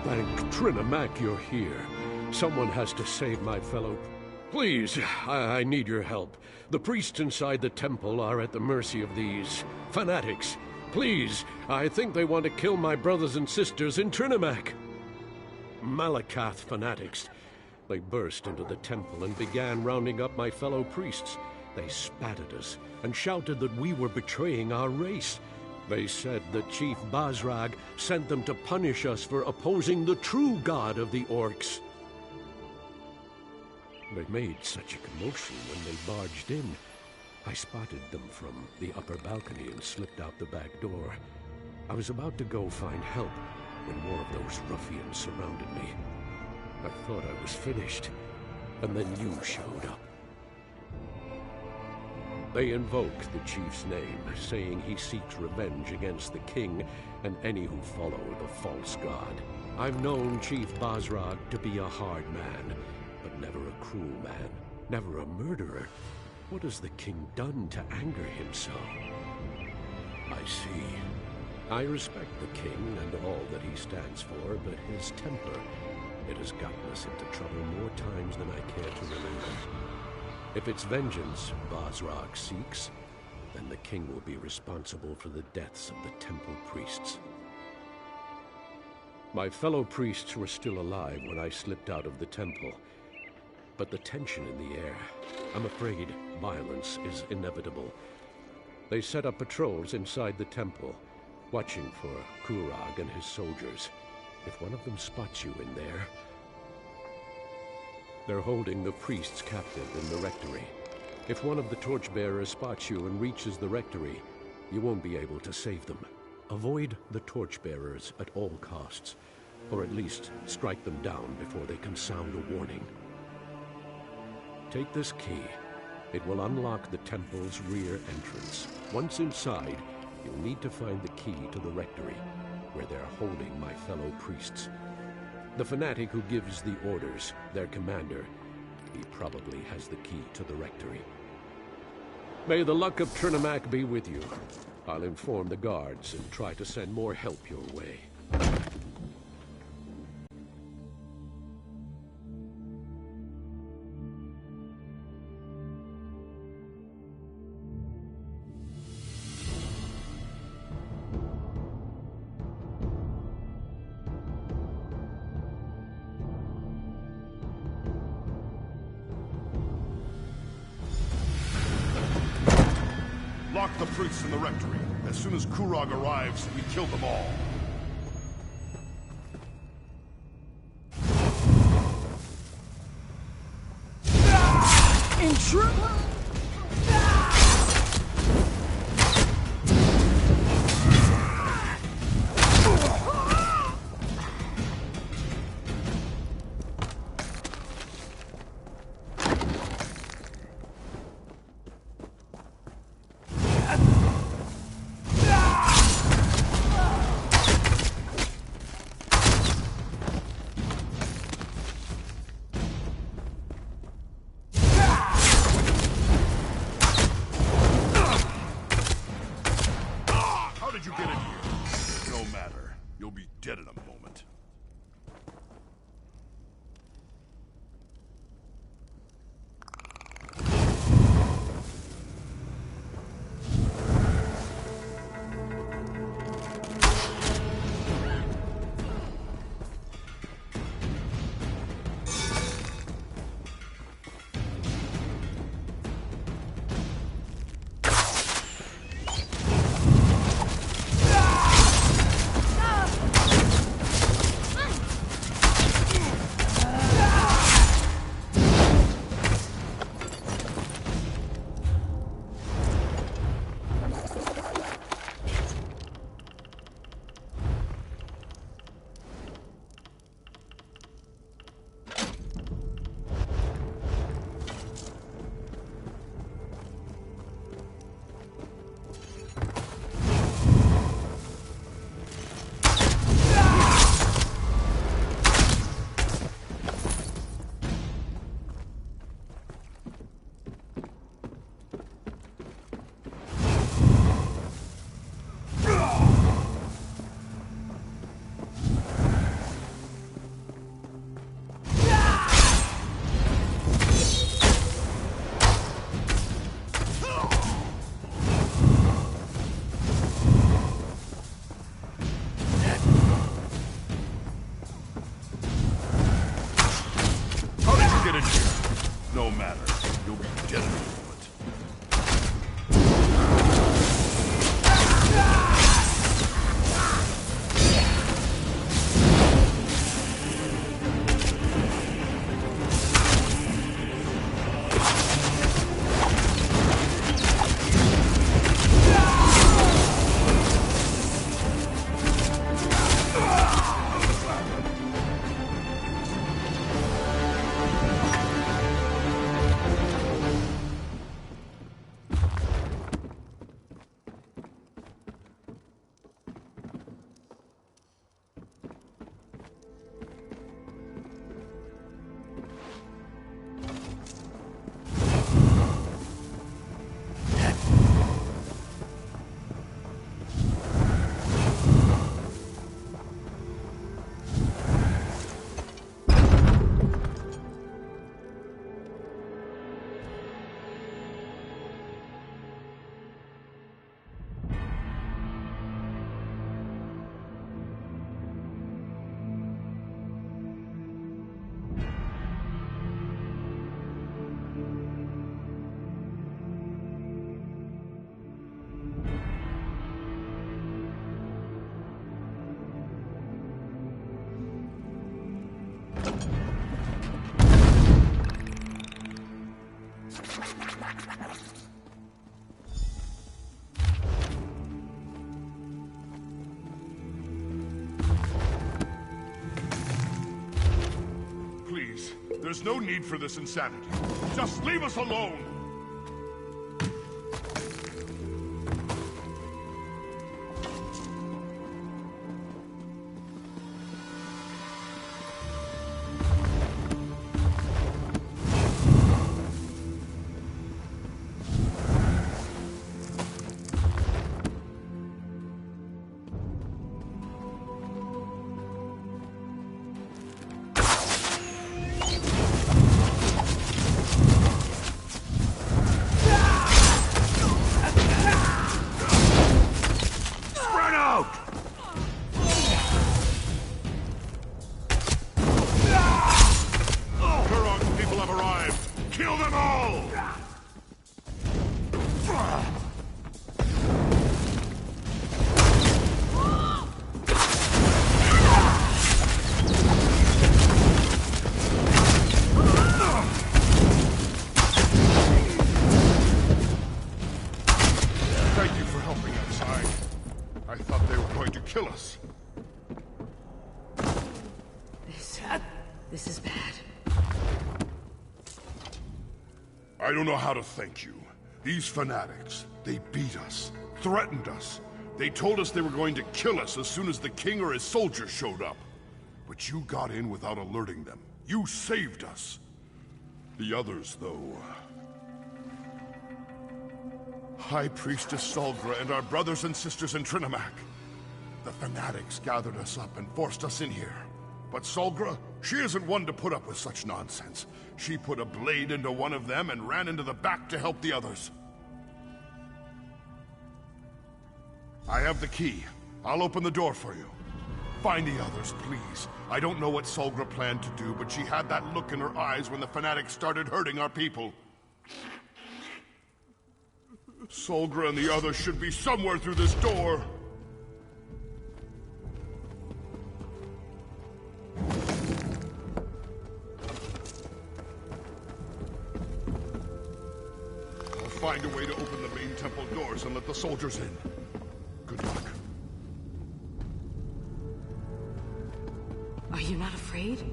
Thank Trinamac you're here. Someone has to save my fellow... Please, I need your help. The priests inside the temple are at the mercy of these fanatics. Please, I think they want to kill my brothers and sisters in Trinamac. Malakath fanatics. They burst into the temple and began rounding up my fellow priests. They spat at us and shouted that we were betraying our race. They said that Chief Bazrag sent them to punish us for opposing the true god of the orcs. They made such a commotion when they barged in. I spotted them from the upper balcony and slipped out the back door. I was about to go find help when more of those ruffians surrounded me. I thought I was finished, and then you showed up. They invoked the chief's name, saying he seeks revenge against the king and any who follow the false god. I've known Chief Bazrag to be a hard man, but never a cruel man, never a murderer. What has the king done to anger him so? I see. I respect the king and all that he stands for, but his temper, it has gotten us into trouble more times than I care to remember. If it's vengeance Bazrag seeks, then the king will be responsible for the deaths of the temple priests. My fellow priests were still alive when I slipped out of the temple, but the tension in the air, I'm afraid violence is inevitable. They set up patrols inside the temple, watching for Kurag and his soldiers. If one of them spots you in there... They're holding the priests captive in the rectory. If one of the torchbearers spots you and reaches the rectory, you won't be able to save them. Avoid the torchbearers at all costs, or at least strike them down before they can sound a warning. Take this key. It will unlock the temple's rear entrance. Once inside, you'll need to find the key to the rectory, where they're holding my fellow priests. The fanatic who gives the orders, their commander, he probably has the key to the rectory. May the luck of Trinamac be with you. I'll inform the guards and try to send more help your way. Lock the priests in the rectory. As soon as Kurag arrives, we kill them all. Intruder! Please, there's no need for this insanity. Just leave us alone! Kill us. This is bad. I don't know how to thank you. These fanatics, they beat us, threatened us. They told us they were going to kill us as soon as the king or his soldiers showed up. But you got in without alerting them. You saved us. The others, though... High Priestess Solgra and our brothers and sisters in Trinimac. The fanatics gathered us up and forced us in here. But Solgra, she isn't one to put up with such nonsense. She put a blade into one of them and ran into the back to help the others. I have the key. I'll open the door for you. Find the others, please. I don't know what Solgra planned to do, but she had that look in her eyes when the fanatics started hurting our people. Solgra and the others should be somewhere through this door. I'll find a way to open the main temple doors and let the soldiers in. Good luck. Are you not afraid?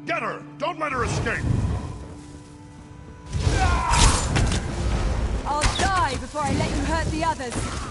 Get her! Don't let her escape! I'll die before I let you hurt the others!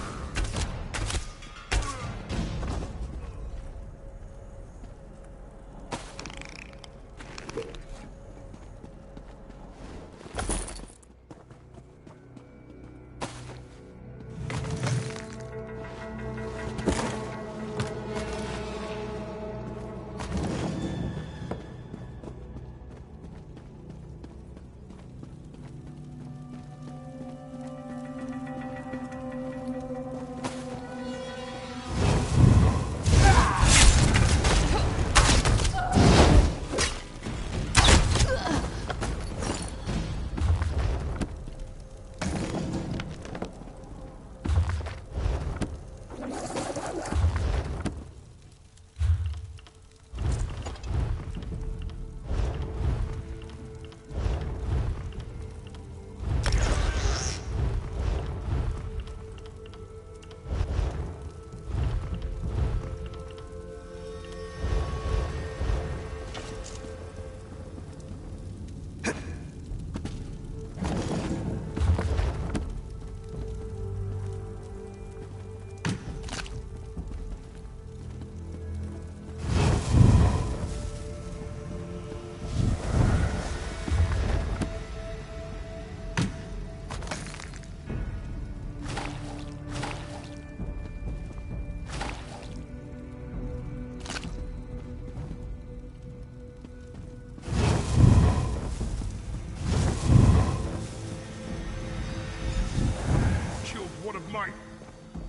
out of might.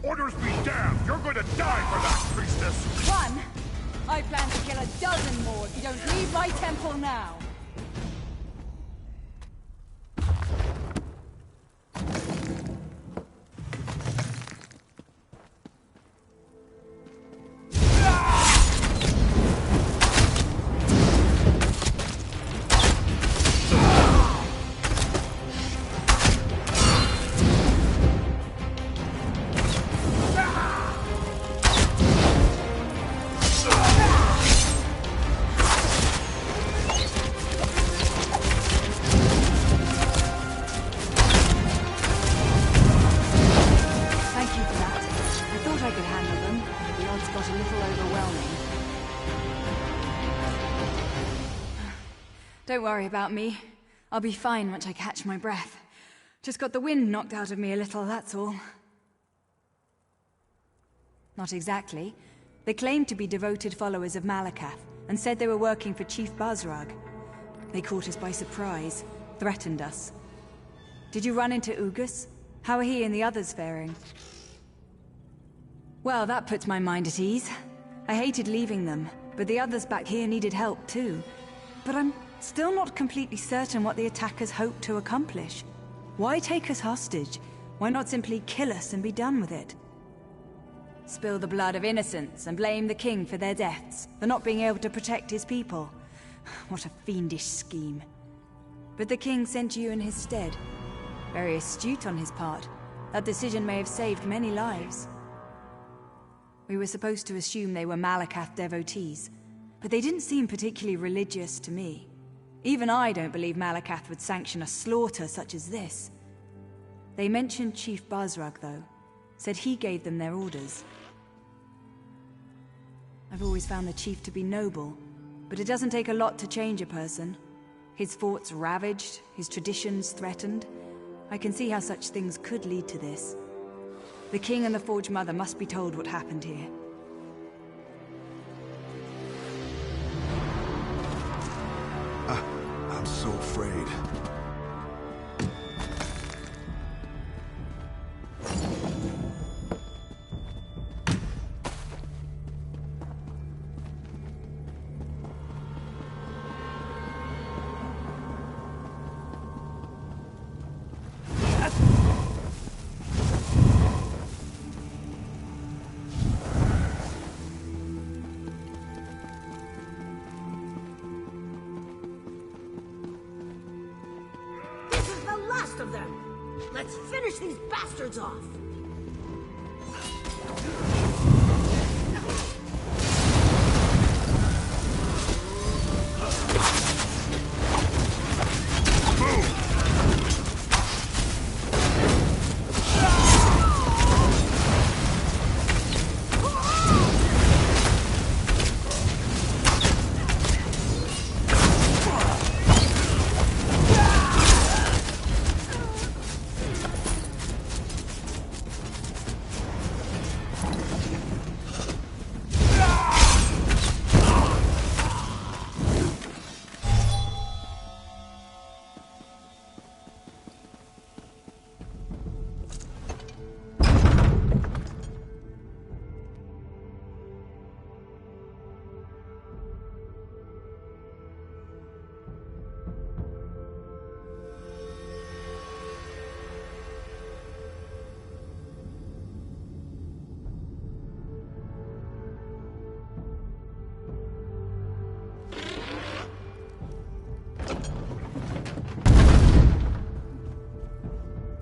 Orders be damned! You're going to die for that, priestess! One? I plan to kill a dozen more if you don't leave my temple now. Don't worry about me. I'll be fine once I catch my breath. Just got the wind knocked out of me a little, that's all. Not exactly. They claimed to be devoted followers of Malakath, and said they were working for Chief Bazrag. They caught us by surprise, threatened us. Did you run into Ugus? How are he and the others faring? Well, that puts my mind at ease. I hated leaving them, but the others back here needed help too. But I'm still not completely certain what the attackers hoped to accomplish. Why take us hostage? Why not simply kill us and be done with it? Spill the blood of innocents and blame the king for their deaths, for not being able to protect his people. What a fiendish scheme. But the king sent you in his stead. Very astute on his part. That decision may have saved many lives. We were supposed to assume they were Malakath devotees, but they didn't seem particularly religious to me. Even I don't believe Malakath would sanction a slaughter such as this. They mentioned Chief Bazrag, though. Said he gave them their orders. I've always found the chief to be noble, but it doesn't take a lot to change a person. His forts ravaged, his traditions threatened. I can see how such things could lead to this. The king and the Forge Mother must be told what happened here. I'm so afraid. Of them. Let's finish these bastards off.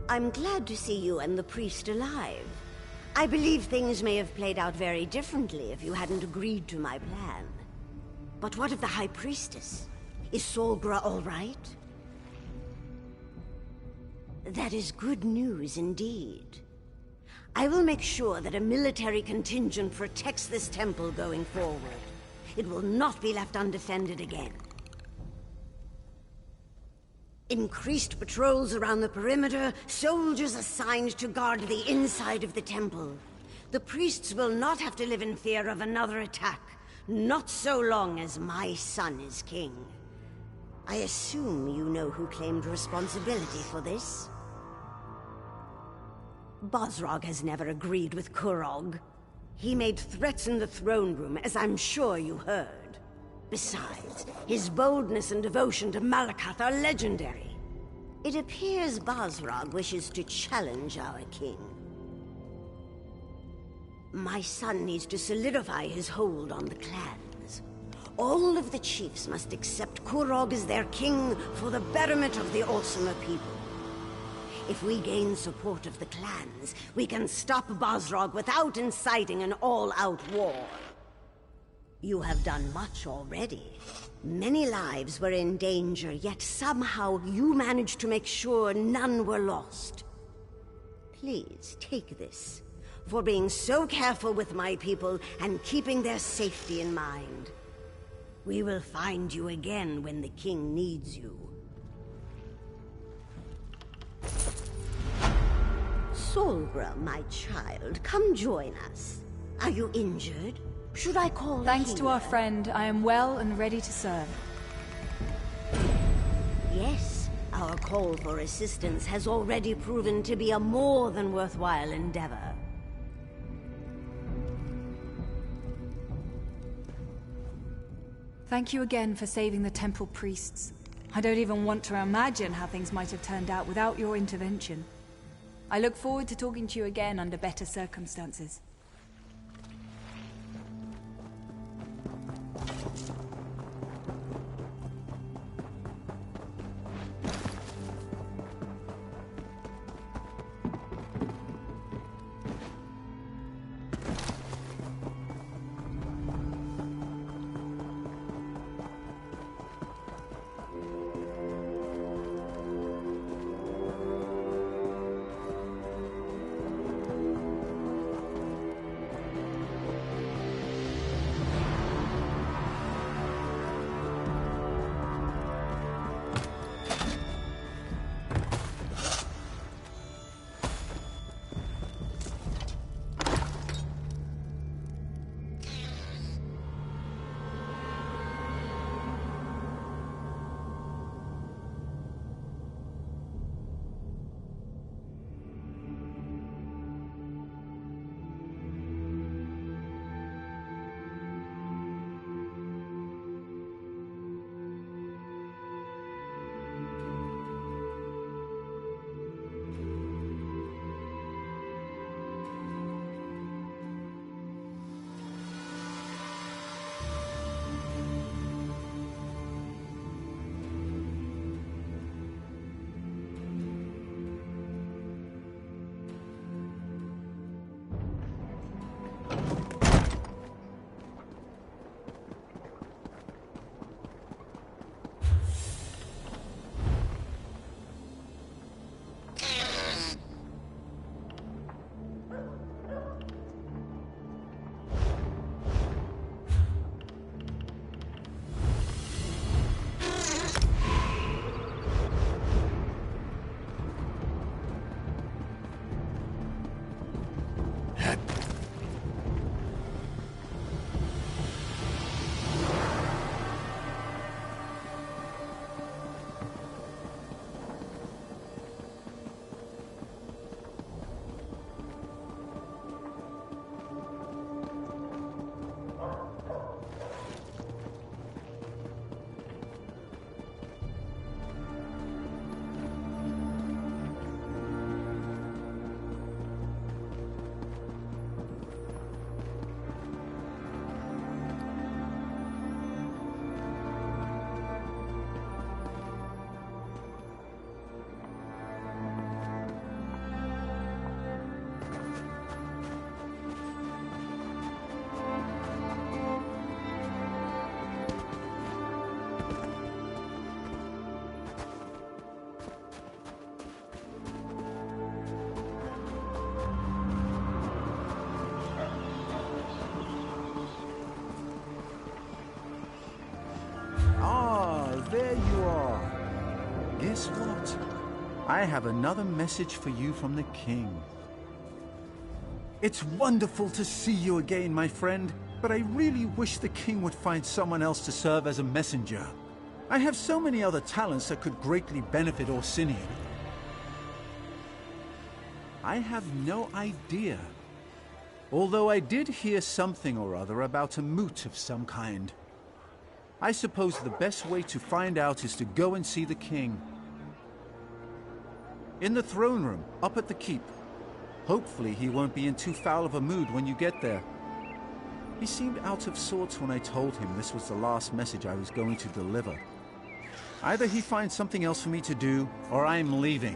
I'm glad to see you and the priest alive. I believe things may have played out very differently if you hadn't agreed to my plan. But what of the High Priestess? Is Solgra all right? That is good news indeed. I will make sure that a military contingent protects this temple going forward. It will not be left undefended again. Increased patrols around the perimeter, soldiers assigned to guard the inside of the temple. The priests will not have to live in fear of another attack, not so long as my son is king. I assume you know who claimed responsibility for this? Bosrog has never agreed with Kurog. He made threats in the throne room, as I'm sure you heard. Besides, his boldness and devotion to Malakath are legendary. It appears Bosrog wishes to challenge our king. My son needs to solidify his hold on the clans. All of the chiefs must accept Kurog as their king for the betterment of the Orsimer people. If we gain support of the clans, we can stop Bosrog without inciting an all-out war. You have done much already. Many lives were in danger, yet somehow you managed to make sure none were lost. Please, take this, for being so careful with my people and keeping their safety in mind. We will find you again when the king needs you. Solbra, my child, come join us. Are you injured? Should I call a Thanks to healer? our friend, I am well and ready to serve. Yes, our call for assistance has already proven to be a more than worthwhile endeavor. Thank you again for saving the temple priests. I don't even want to imagine how things might have turned out without your intervention. I look forward to talking to you again under better circumstances. There you are. Guess what? I have another message for you from the king. It's wonderful to see you again, my friend, but I really wish the king would find someone else to serve as a messenger. I have so many other talents that could greatly benefit Orsinium. I have no idea. Although I did hear something or other about a moot of some kind. I suppose the best way to find out is to go and see the king. In the throne room, up at the keep. Hopefully he won't be in too foul of a mood when you get there. He seemed out of sorts when I told him this was the last message I was going to deliver. Either he finds something else for me to do, or I'm leaving.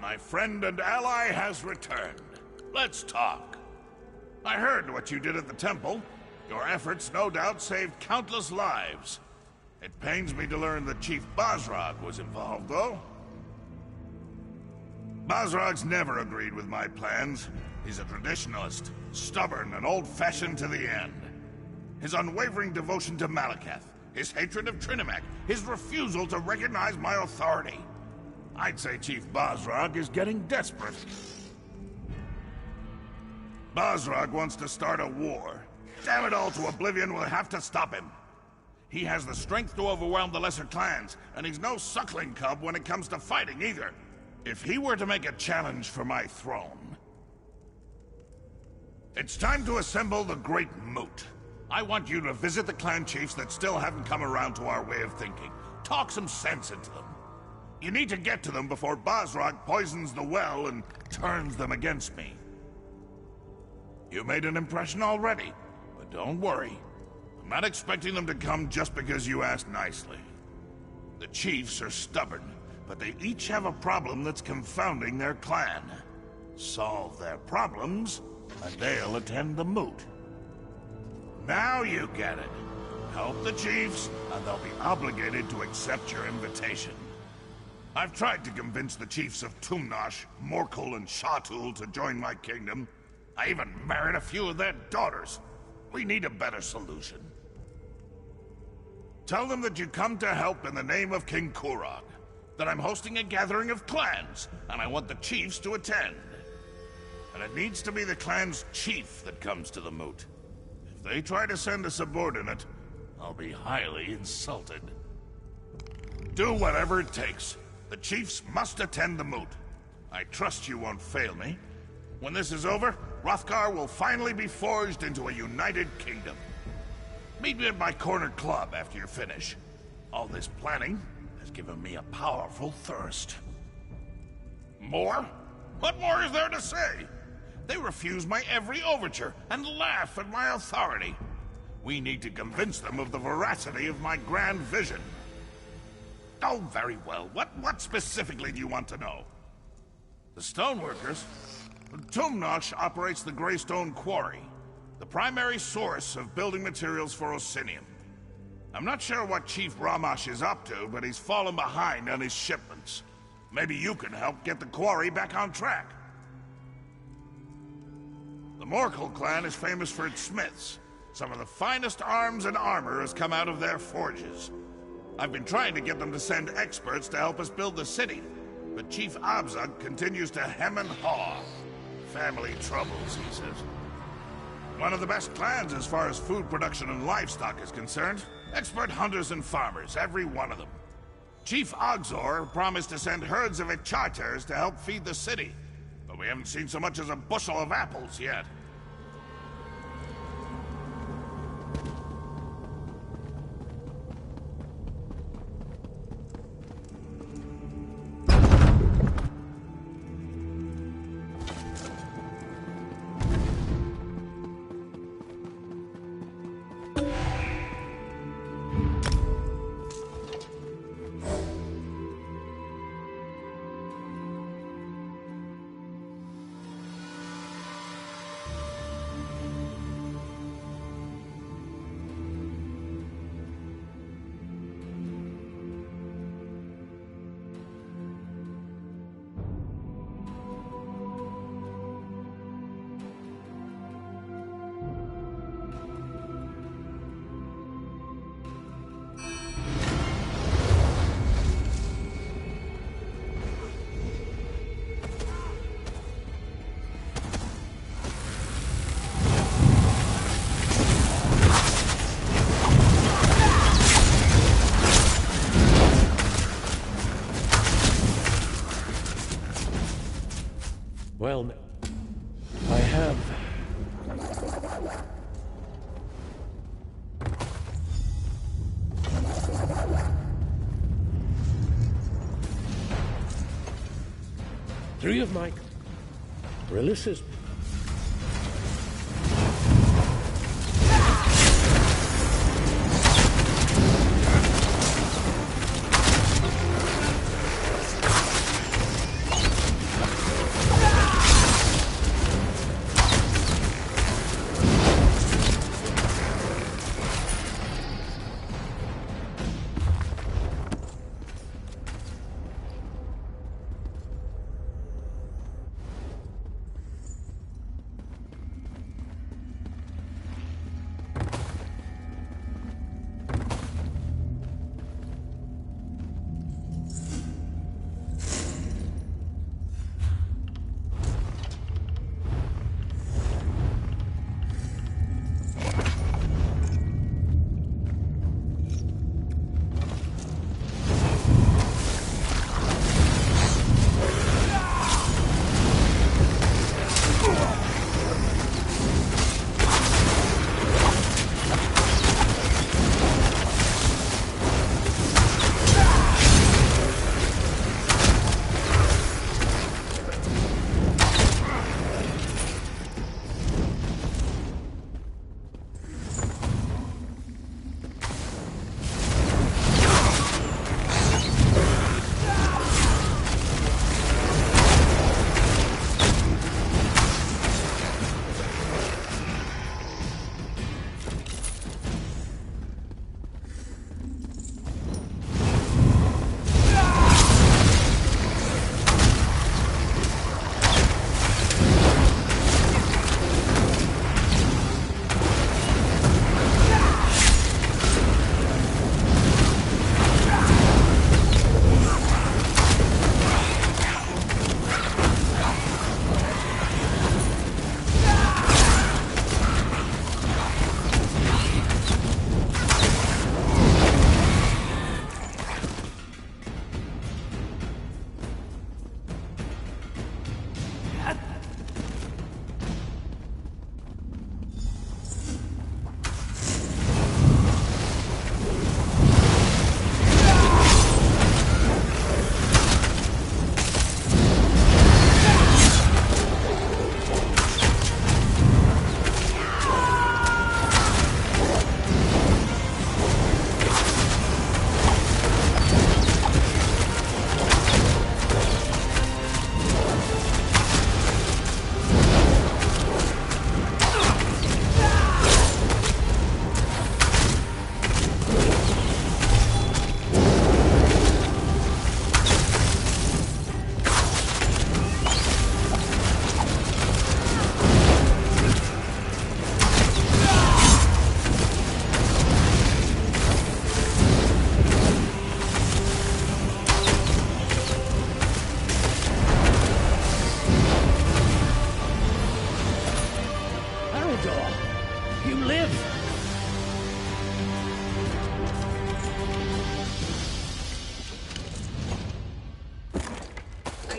My friend and ally has returned. Let's talk. I heard what you did at the temple. Your efforts no doubt saved countless lives. It pains me to learn that Chief Basrag was involved, though. Basrag's never agreed with my plans. He's a traditionalist, stubborn and old-fashioned to the end. His unwavering devotion to Malekith, his hatred of Trinimac, his refusal to recognize my authority. I'd say Chief Basrag is getting desperate. Basrag wants to start a war. Damn it all to oblivion, we'll have to stop him. He has the strength to overwhelm the lesser clans, and he's no suckling cub when it comes to fighting either. If he were to make a challenge for my throne... It's time to assemble the Great Moot. I want you to visit the clan chiefs that still haven't come around to our way of thinking. Talk some sense into them. You need to get to them before Basrag poisons the well and turns them against me. You made an impression already, but don't worry. I'm not expecting them to come just because you asked nicely. The chiefs are stubborn, but they each have a problem that's confounding their clan. Solve their problems, and they'll attend the moot. Now you get it. Help the chiefs, and they'll be obligated to accept your invitation. I've tried to convince the chiefs of Tumnash, Morkel, and Shatul to join my kingdom. I even married a few of their daughters. We need a better solution. Tell them that you come to help in the name of King Kurog, that I'm hosting a gathering of clans, and I want the chiefs to attend. And it needs to be the clan's chief that comes to the moot. If they try to send a subordinate, I'll be highly insulted. Do whatever it takes. The chiefs must attend the moot. I trust you won't fail me. When this is over, Hrothgar will finally be forged into a united kingdom. Meet me at my corner club after you finish. All this planning has given me a powerful thirst. More? What more is there to say? They refuse my every overture and laugh at my authority. We need to convince them of the veracity of my grand vision. Oh, very well. What specifically do you want to know? The stoneworkers? Tumnosh operates the Greystone Quarry, the primary source of building materials for Orsinium. I'm not sure what Chief Ramash is up to, but he's fallen behind on his shipments. Maybe you can help get the quarry back on track. The Morkel clan is famous for its smiths. Some of the finest arms and armor has come out of their forges. I've been trying to get them to send experts to help us build the city, but Chief Abzug continues to hem and haw. Family troubles, he says. One of the best clans as far as food production and livestock is concerned. Expert hunters and farmers, every one of them. Chief Ogzor promised to send herds of Icharters to help feed the city, but we haven't seen so much as a bushel of apples yet. Well, I have... Three of my... Relis's...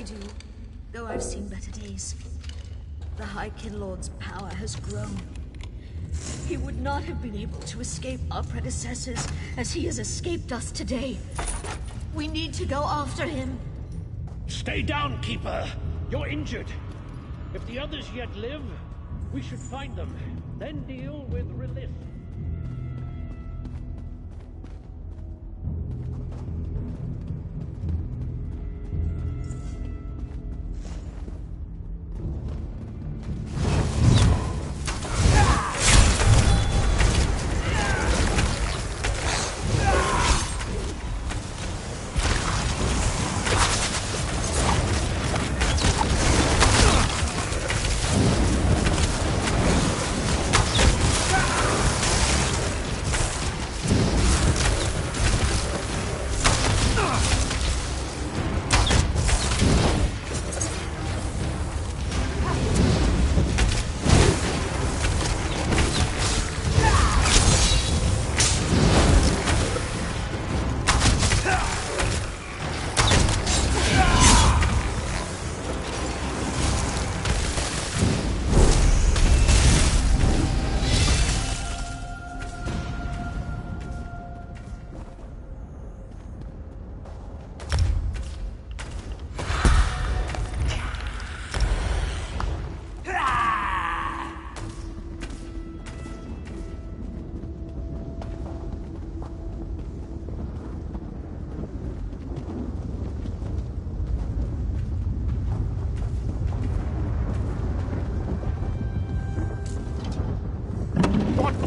I do, though I've seen better days. The High Kinlord's power has grown. He would not have been able to escape our predecessors as he has escaped us today. We need to go after him. Stay down, Keeper. You're injured. If the others yet live, we should find them, then deal with Relith.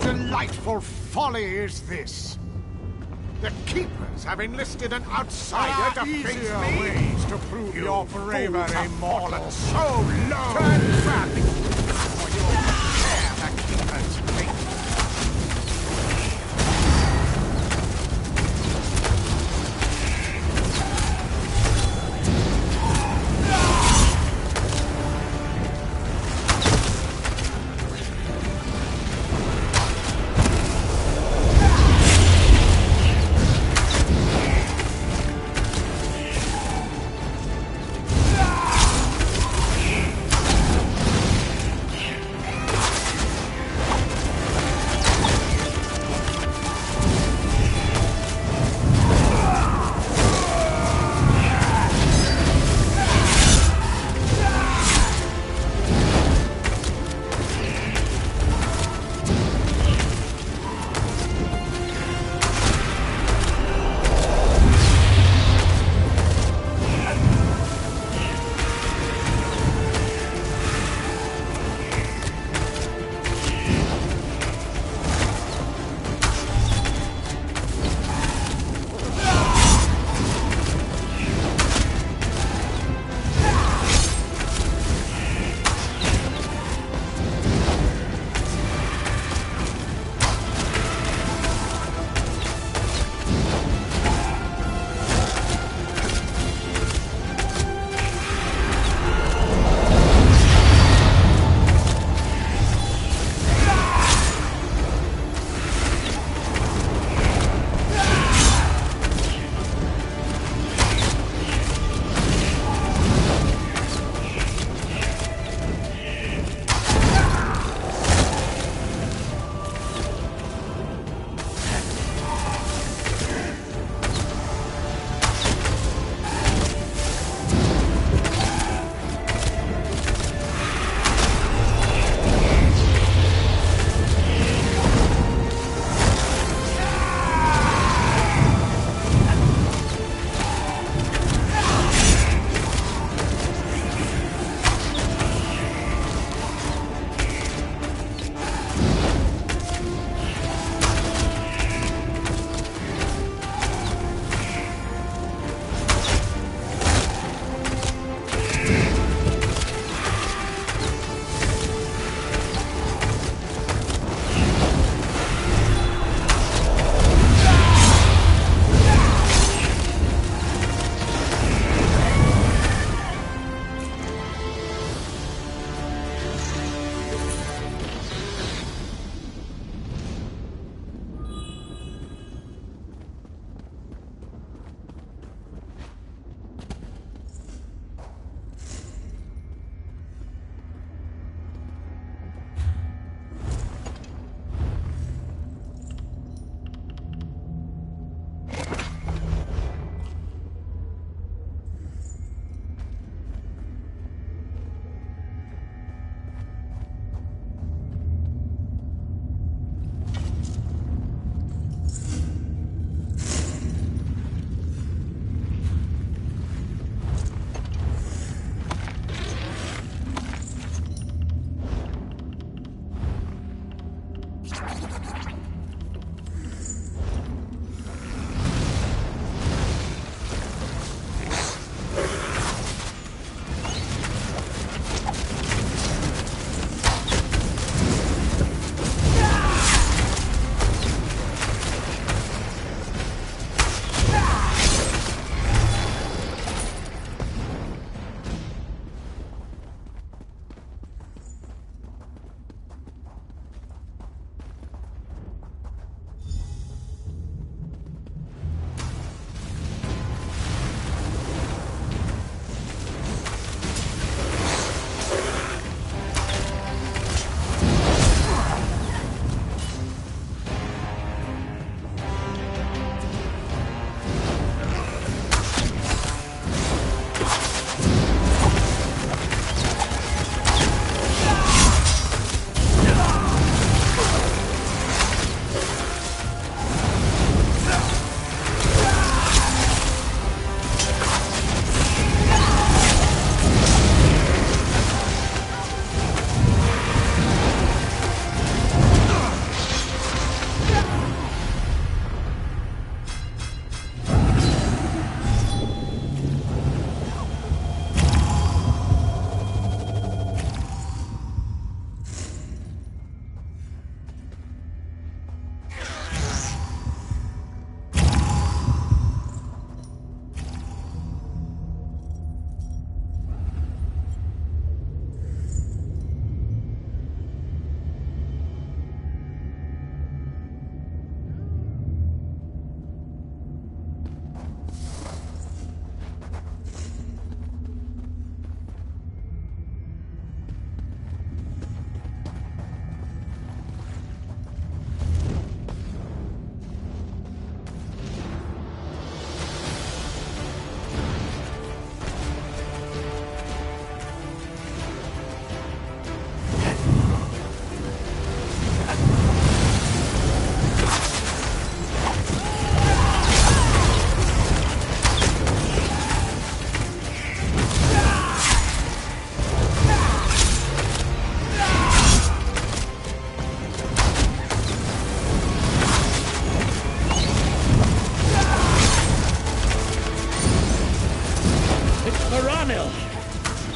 Delightful folly is this? The Keepers have enlisted an outsider to face me? Ways to prove your bravery, mortal. So low! Turn back! Or you'll share the Keepers' fate.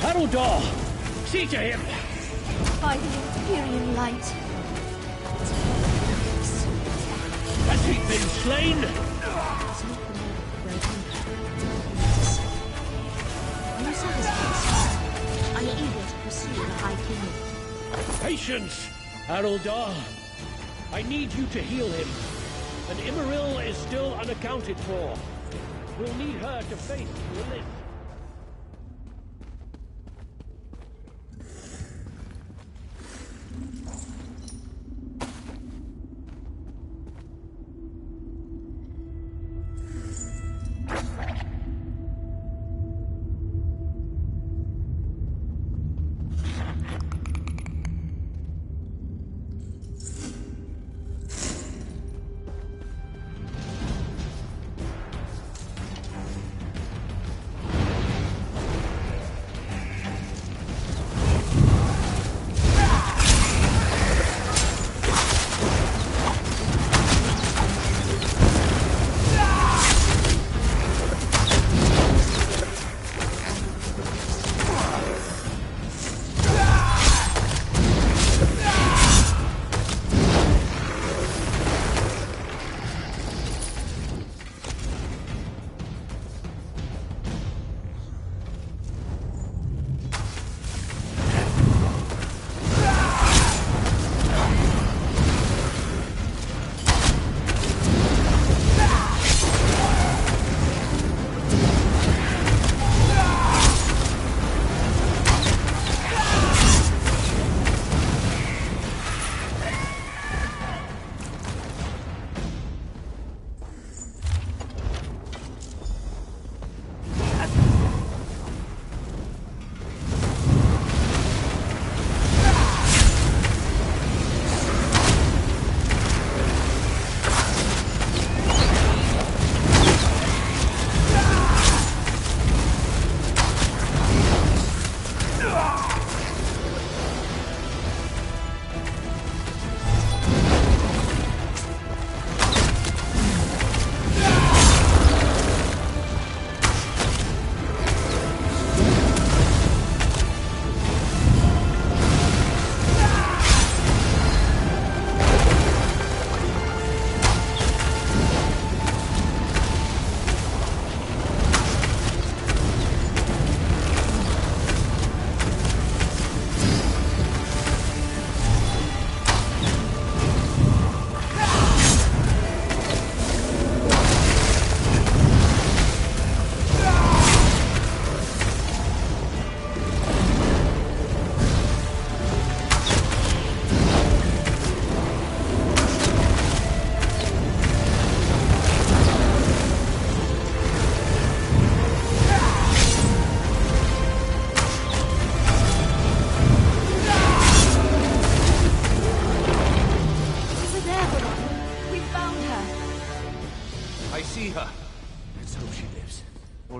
Haroldor! See to him! By the Imperial light. Has he been slain? It's not the man of the Great Empire. Are you satisfied? Are you eager to pursue the High King? Patience, Haroldor. I need you to heal him. And Immaril is still unaccounted for. We'll need her to face Lilith.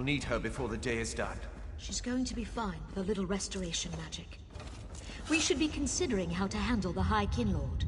Need her before the day is done. She's going to be fine with a little restoration magic. We should be considering how to handle the High Kinlord.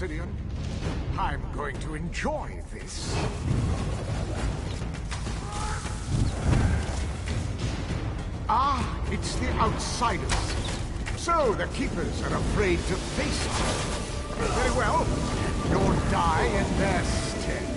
Orsinium. I'm going to enjoy this. Ah, it's the outsiders. So the Keepers are afraid to face us. Very well. You'll die in their stead.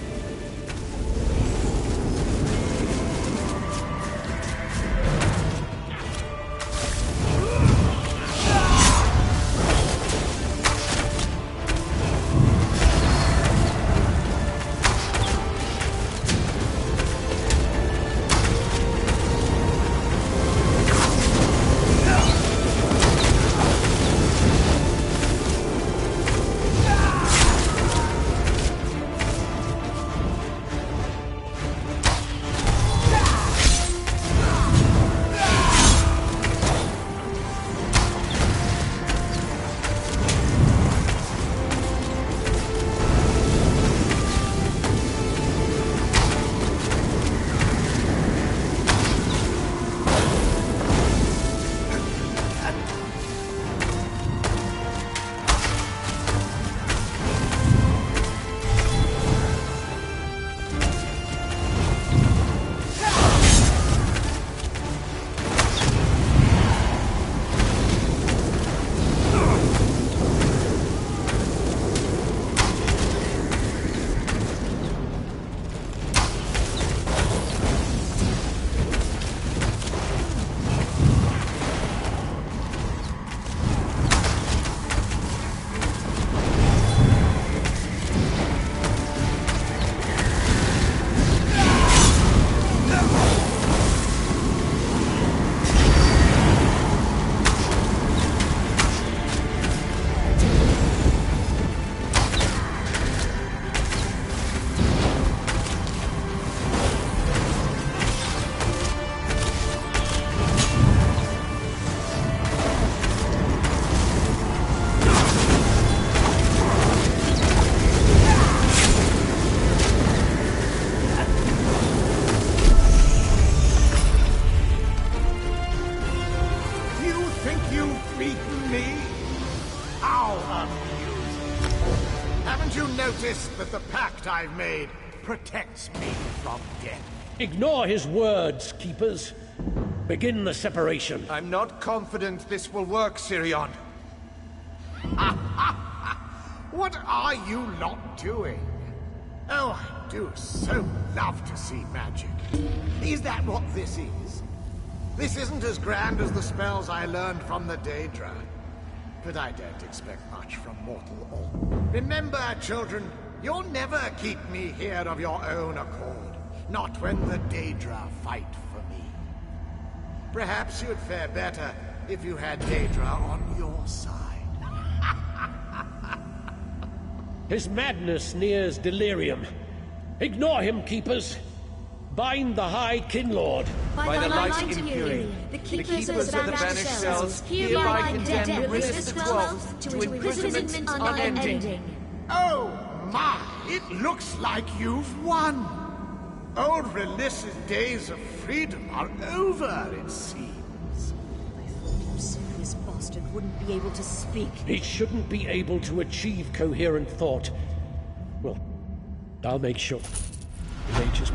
That the pact I've made protects me from death. Ignore his words, Keepers. Begin the separation. I'm not confident this will work, Sirion. What are you lot doing? Oh, I do so love to see magic. Is that what this is? This isn't as grand as the spells I learned from the Daedra. But I don't expect much from mortal all. Remember, children, you'll never keep me here of your own accord. Not when the Daedra fight for me. Perhaps you'd fare better if you had Daedra on your side. His madness nears delirium. Ignore him, Keepers. Bind the High Kinlord. By the light Imperium, the Keepers of the Banished Cells hereby condemn Rilis the 12th to imprisonment unending. Oh my! It looks like you've won! Old Rilis' days of freedom are over, it seems. I thought Eusebius bastard wouldn't be able to speak. He shouldn't be able to achieve coherent thought. Well, I'll make sure. Nature's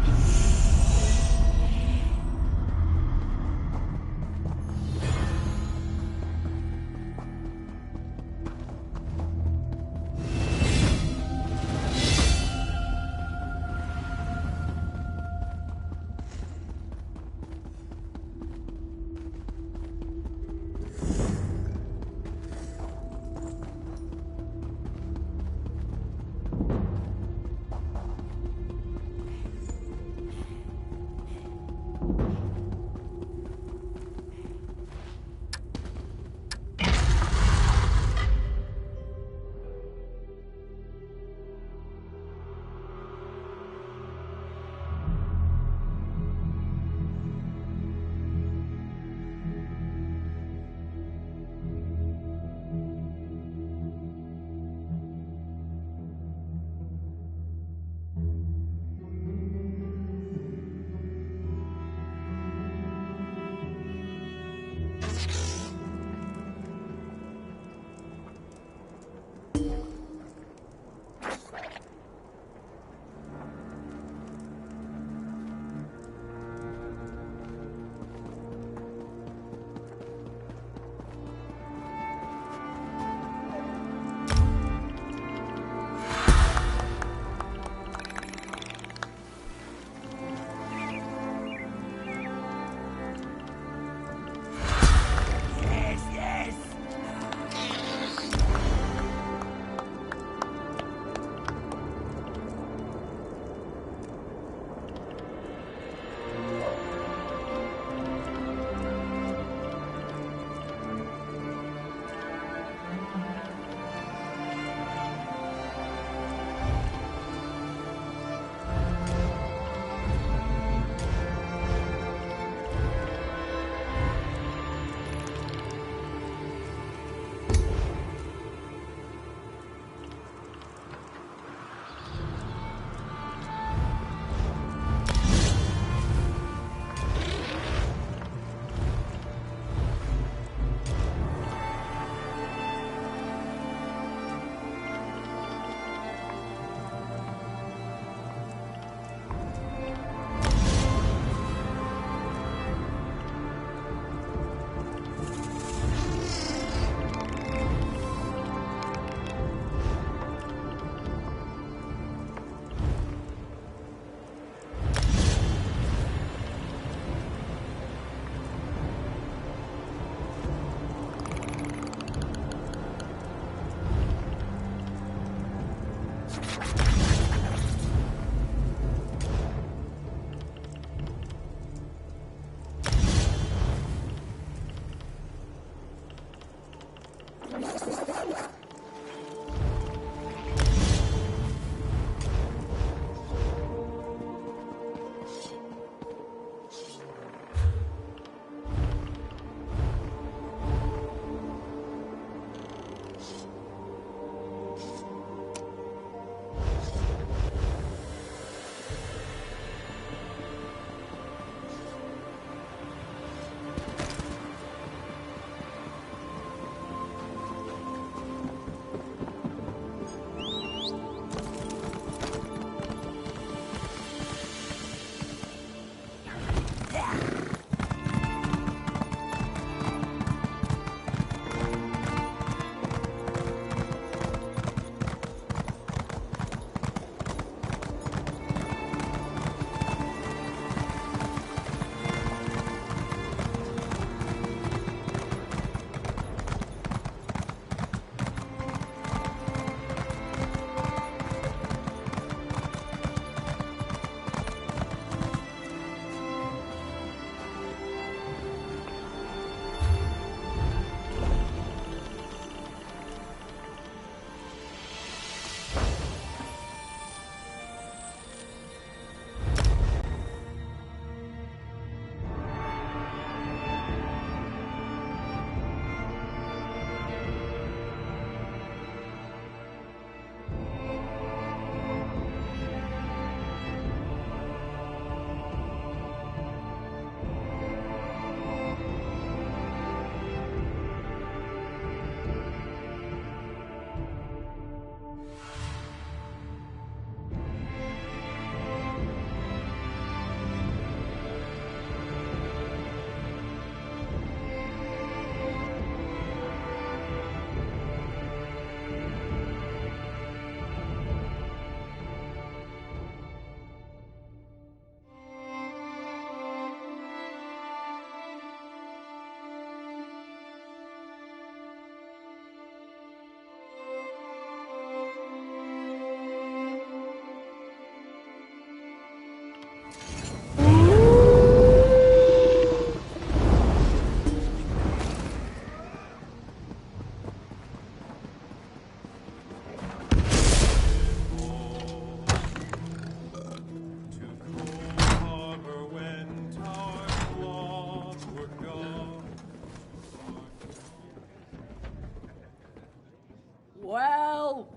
Well,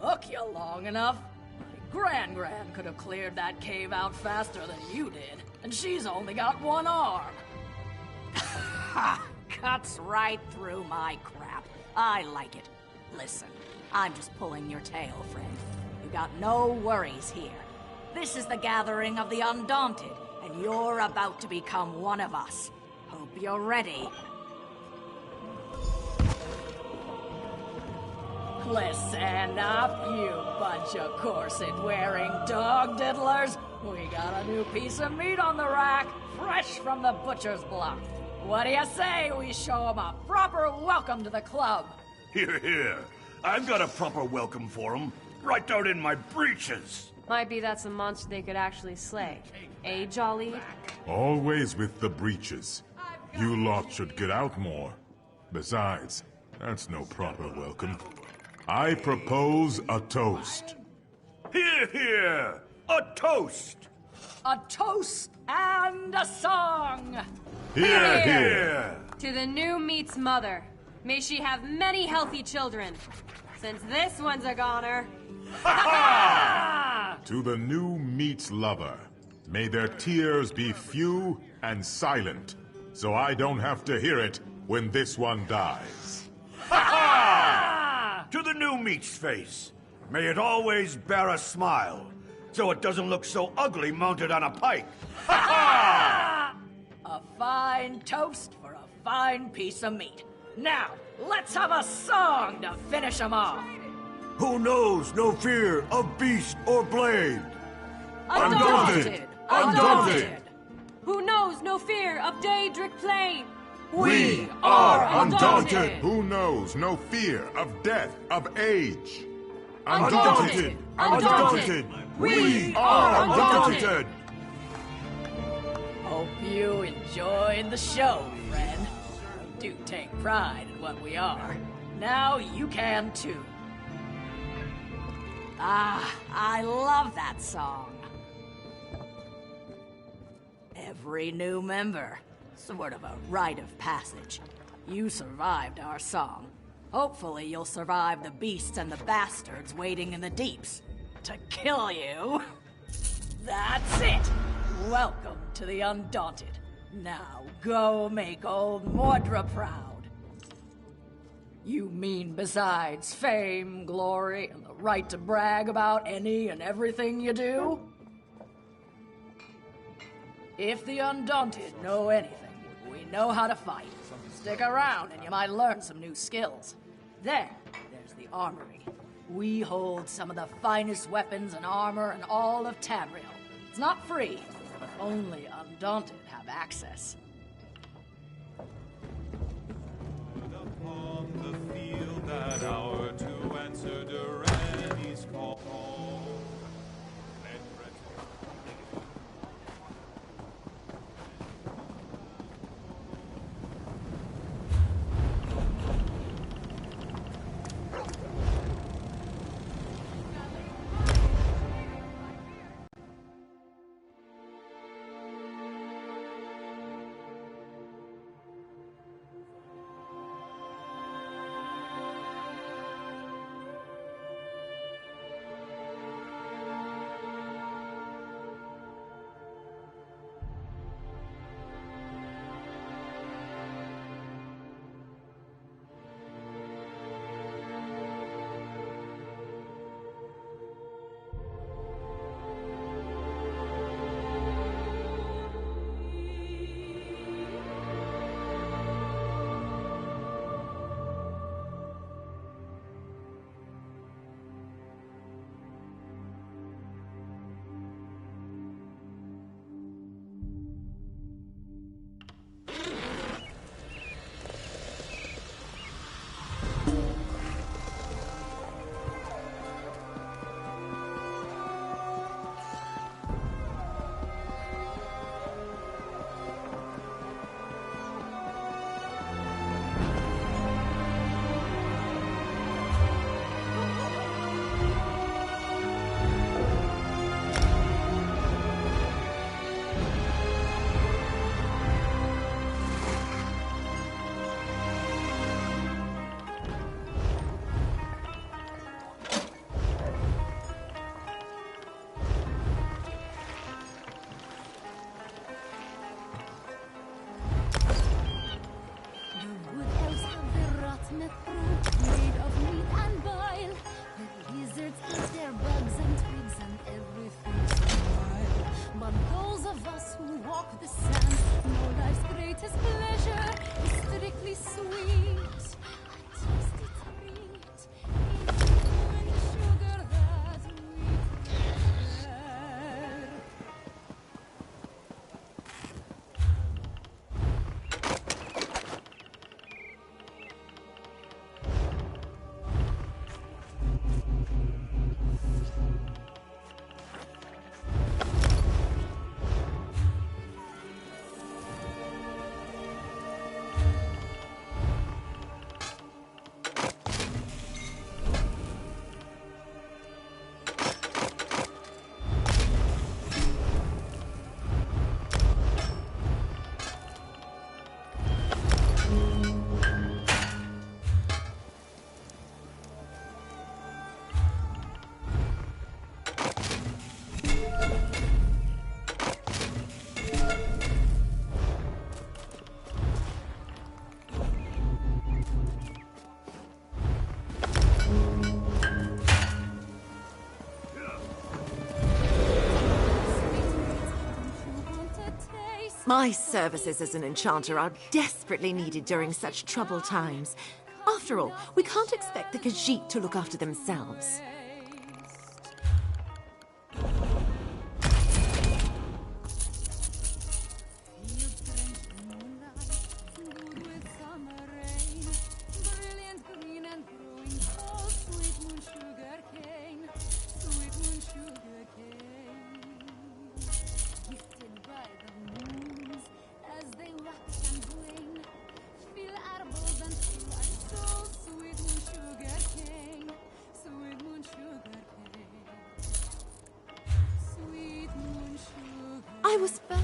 took you long enough. My Gran could have cleared that cave out faster than you did, and she's only got one arm. Ha! Cuts right through my crap. I like it. Listen, I'm just pulling your tail, friend. You got no worries here. This is the gathering of the Undaunted, and you're about to become one of us. Hope you're ready. Listen up, you bunch of corset-wearing dog diddlers. We got a new piece of meat on the rack, fresh from the butcher's block. What do you say we show 'em a proper welcome to the club? Here, here. I've got a proper welcome for 'em, right down in my breeches. Might be that's a monster they could actually slay. Eh, Jolly? Always with the breeches. You lot should get out more. Besides, that's no proper welcome. I propose a toast. Here, here! A toast! A toast and a song! Here, here! To the new meat's mother. May she have many healthy children. Since this one's a goner. To the new meat's lover. May their tears be few and silent, so I don't have to hear it when this one dies. To the new meat's face. May it always bear a smile, so it doesn't look so ugly mounted on a pike. A fine toast for a fine piece of meat. Now, let's have a song to finish 'em off. Who knows no fear of beast or blade? Undaunted! Undaunted! Who knows no fear of Daedric Plain? We are undaunted! Who knows no fear of death, of age? Undaunted! Undaunted! We are undaunted! Hope you enjoyed the show, friend. We do take pride in what we are. Now you can too. I love that song. Every new member. Sort of a rite of passage. You survived our song. Hopefully you'll survive the beasts and the bastards waiting in the deeps to kill you. That's it! Welcome to the Undaunted. Now go make old Mordra proud. You mean besides fame, glory, and the right to brag about any and everything you do? If the Undaunted know anything, we know how to fight. Stick around and you might learn some new skills. Then, there's the armory. We hold some of the finest weapons and armor in all of Tamriel. It's not free, but only Undaunted have access. Upon the field that hour to answer Durrani's call. walk the sands. No life's greatest pleasure is strictly sweet. I taste its sweet, in the sugar that we prepare. My services as an enchanter are desperately needed during such troubled times. After all, we can't expect the Khajiit to look after themselves. I was first.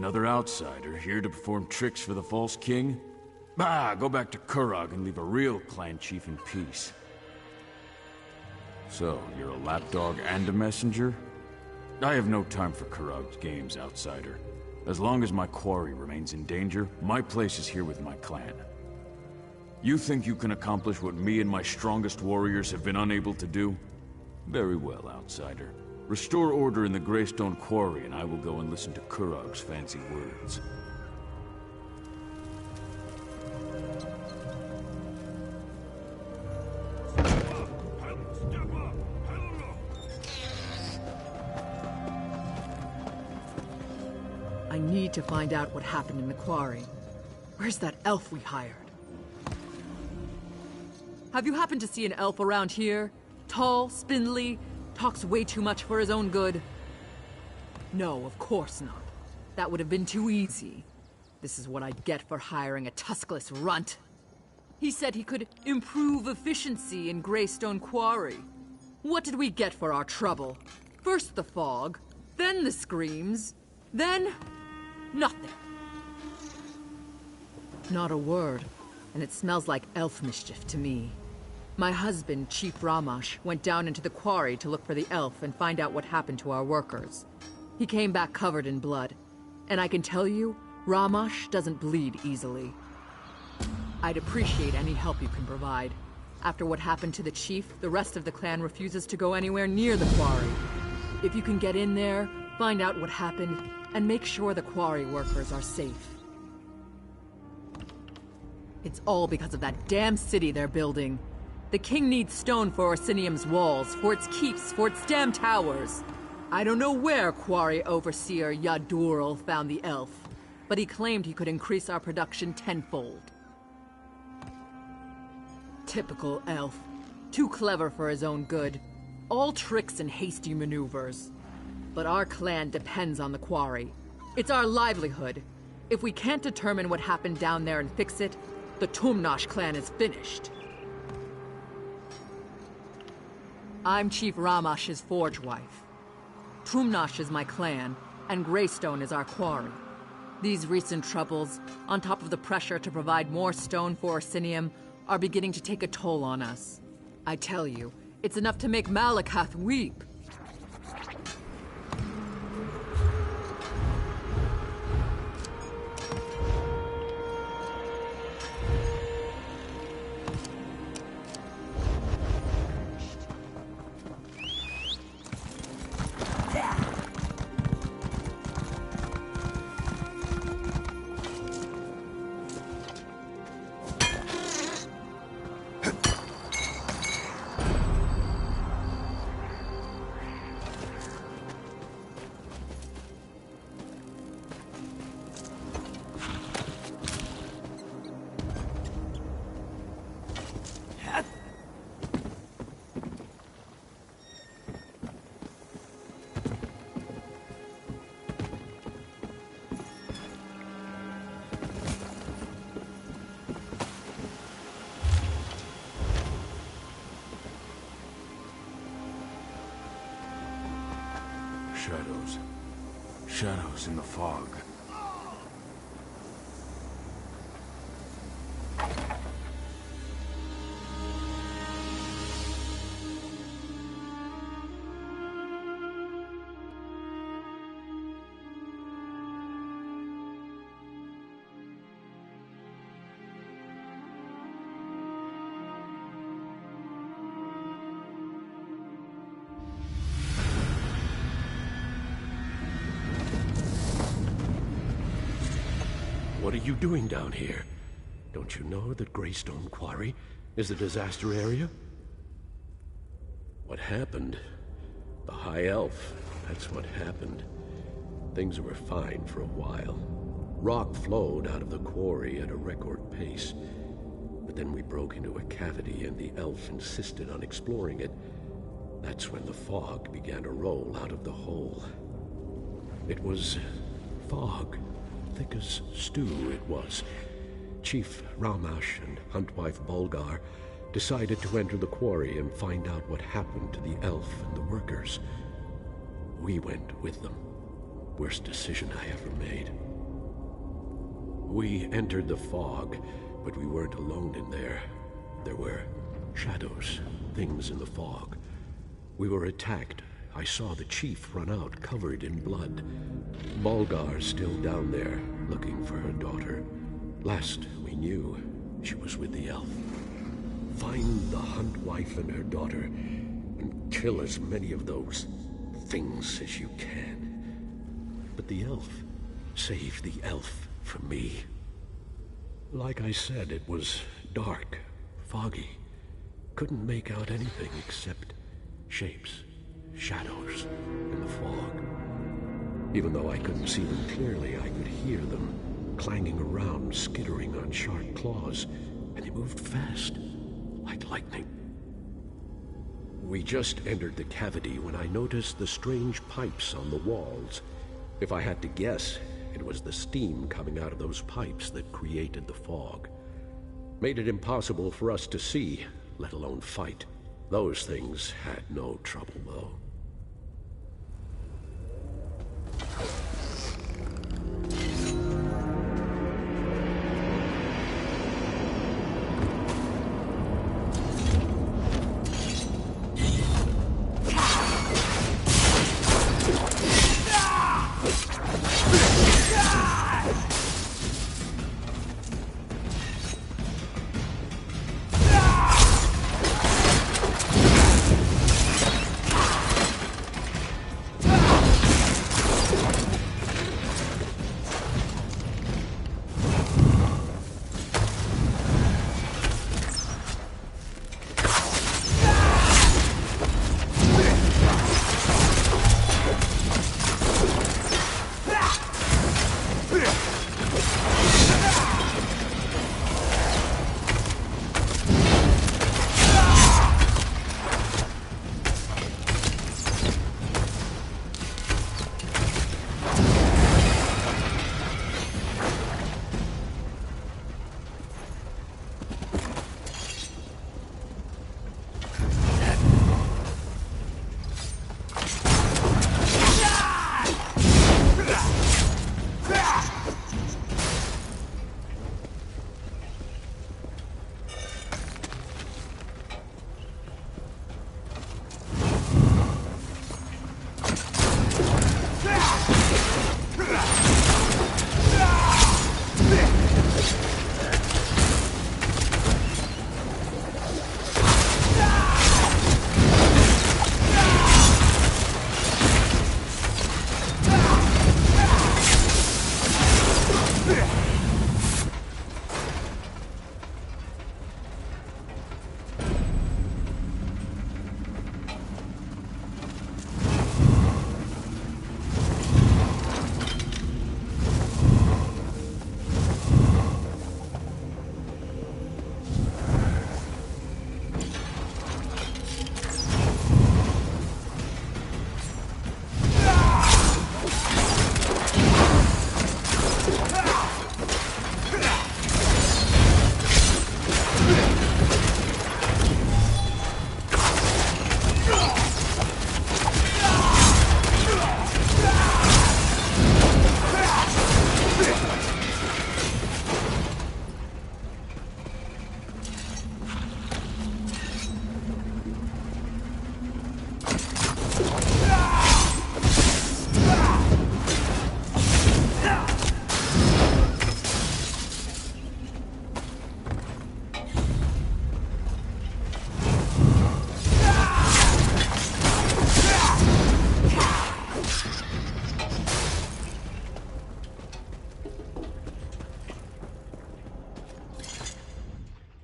Another outsider here to perform tricks for the false king? Bah, go back to Kurog and leave a real clan chief in peace. So, you're a lapdog and a messenger? I have no time for Kurog's games, outsider. As long as my quarry remains in danger, my place is here with my clan. You think you can accomplish what me and my strongest warriors have been unable to do? Very well, outsider. Restore order in the Greystone Quarry, and I will go and listen to Kurog's fancy words. I need to find out what happened in the quarry. Where's that elf we hired? Have you happened to see an elf around here? Tall, spindly, talks way too much for his own good? No, of course not. That would have been too easy. This is what I'd get for hiring a tuskless runt. He said he could improve efficiency in Greystone Quarry. What did we get for our trouble? First the fog, then the screams, then nothing. Not a word, and it smells like elf mischief to me. My husband, Chief Ramash, went down into the quarry to look for the elf and find out what happened to our workers. He came back covered in blood, and I can tell you, Ramash doesn't bleed easily. I'd appreciate any help you can provide. After what happened to the chief, the rest of the clan refuses to go anywhere near the quarry. If you can get in there, find out what happened, and make sure the quarry workers are safe. It's all because of that damn city they're building. The king needs stone for Orsinium's walls, for its keeps, for its damn towers. I don't know where Quarry Overseer Yadurl found the elf, but he claimed he could increase our production tenfold. Typical elf. Too clever for his own good. All tricks and hasty maneuvers. But our clan depends on the quarry. It's our livelihood. If we can't determine what happened down there and fix it, the Tumnash clan is finished. I'm Chief Ramash's forge wife. Tumnash is my clan, and Greystone is our quarry. These recent troubles, on top of the pressure to provide more stone for Orsinium, are beginning to take a toll on us. I tell you, it's enough to make Malakath weep. Shadows. Shadows in the fog. What are you doing down here? Don't you know that Greystone Quarry is a disaster area? What happened? The High Elf, that's what happened. Things were fine for a while. Rock flowed out of the quarry at a record pace. But then we broke into a cavity and the elf insisted on exploring it. That's when the fog began to roll out of the hole. It was fog. Thick as stew it was. Chief Ramash and Huntwife Bulgar decided to enter the quarry and find out what happened to the elf and the workers. We went with them. Worst decision I ever made. We entered the fog, but we weren't alone in there. There were shadows, things in the fog. We were attacked. I saw the chief run out, covered in blood. Mulgar's still down there, looking for her daughter. Last we knew, she was with the elf. Find the hunt wife and her daughter, and kill as many of those things as you can. But the elf, save the elf from me. Like I said, it was dark, foggy. Couldn't make out anything except shapes, shadows in the fog. Even though I couldn't see them clearly, I could hear them clanging around, skittering on sharp claws, and they moved fast, like lightning. We just entered the cavity when I noticed the strange pipes on the walls. If I had to guess, it was the steam coming out of those pipes that created the fog. Made it impossible for us to see, let alone fight. Those things had no trouble, though.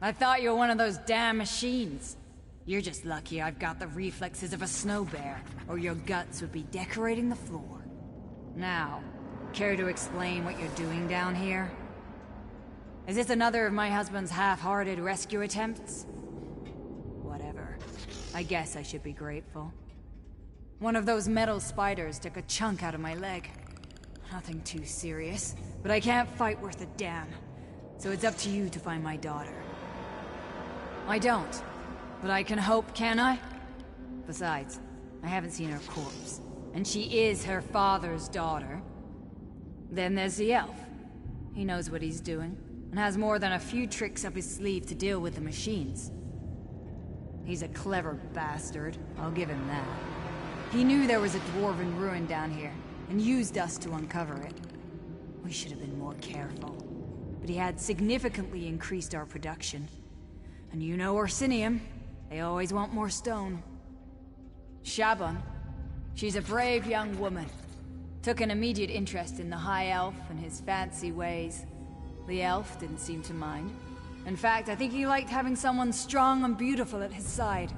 I thought you were one of those damn machines. You're just lucky I've got the reflexes of a snow bear, or your guts would be decorating the floor. Now, care to explain what you're doing down here? Is this another of my husband's half-hearted rescue attempts? Whatever. I guess I should be grateful. One of those metal spiders took a chunk out of my leg. Nothing too serious, but I can't fight worth a damn. So it's up to you to find my daughter. I don't, but I can hope, can I? Besides, I haven't seen her corpse, and she is her father's daughter. Then there's the elf. He knows what he's doing, and has more than a few tricks up his sleeve to deal with the machines. He's a clever bastard, I'll give him that. He knew there was a dwarven ruin down here, and used us to uncover it. We should have been more careful. But he had significantly increased our production. And you know Orsinium, they always want more stone. Shaban, she's a brave young woman. Took an immediate interest in the High Elf and his fancy ways. The elf didn't seem to mind. In fact, I think he liked having someone strong and beautiful at his side.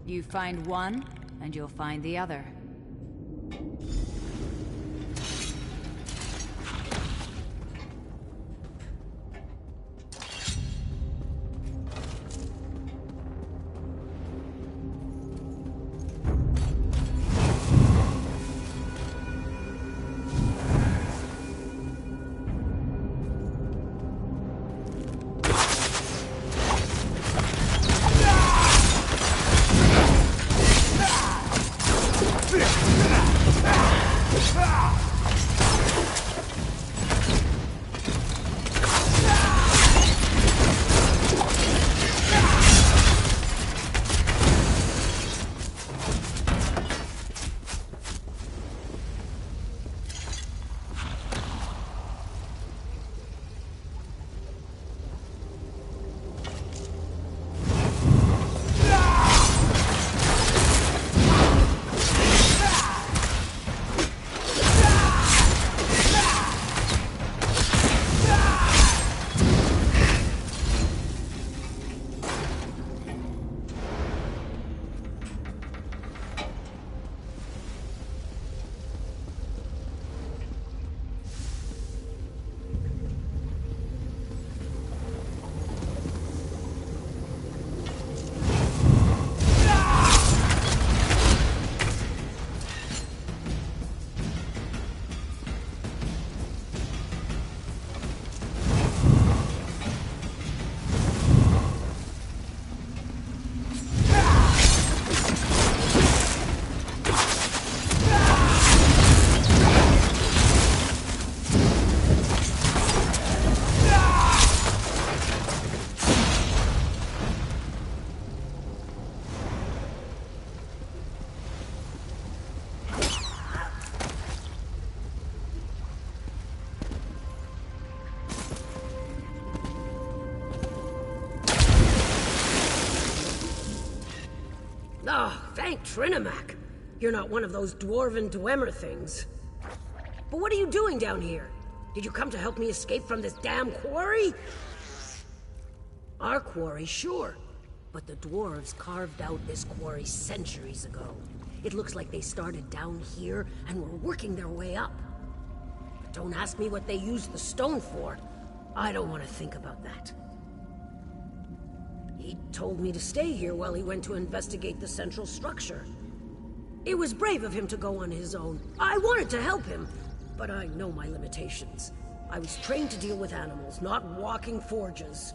You find one, and you'll find the other. Thank Trinimac. You're not one of those dwarven Dwemer things. But what are you doing down here? Did you come to help me escape from this damn quarry? Our quarry, sure. But the dwarves carved out this quarry centuries ago. It looks like they started down here and were working their way up. But don't ask me what they used the stone for. I don't want to think about that. He told me to stay here while he went to investigate the central structure. It was brave of him to go on his own. I wanted to help him, but I know my limitations. I was trained to deal with animals, not walking forges.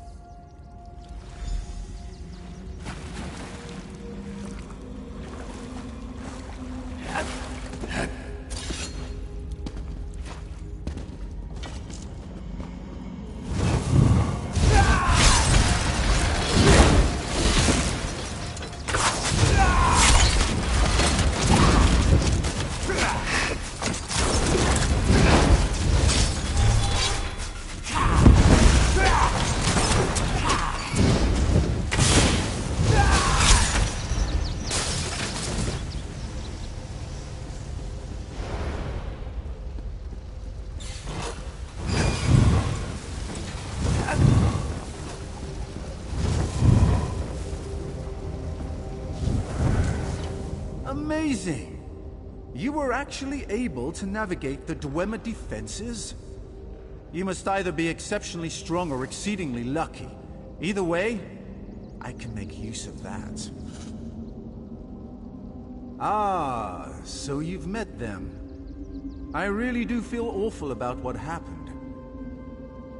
Amazing! You were actually able to navigate the Dwemer defenses? You must either be exceptionally strong or exceedingly lucky. Either way, I can make use of that. Ah, so you've met them. I really do feel awful about what happened.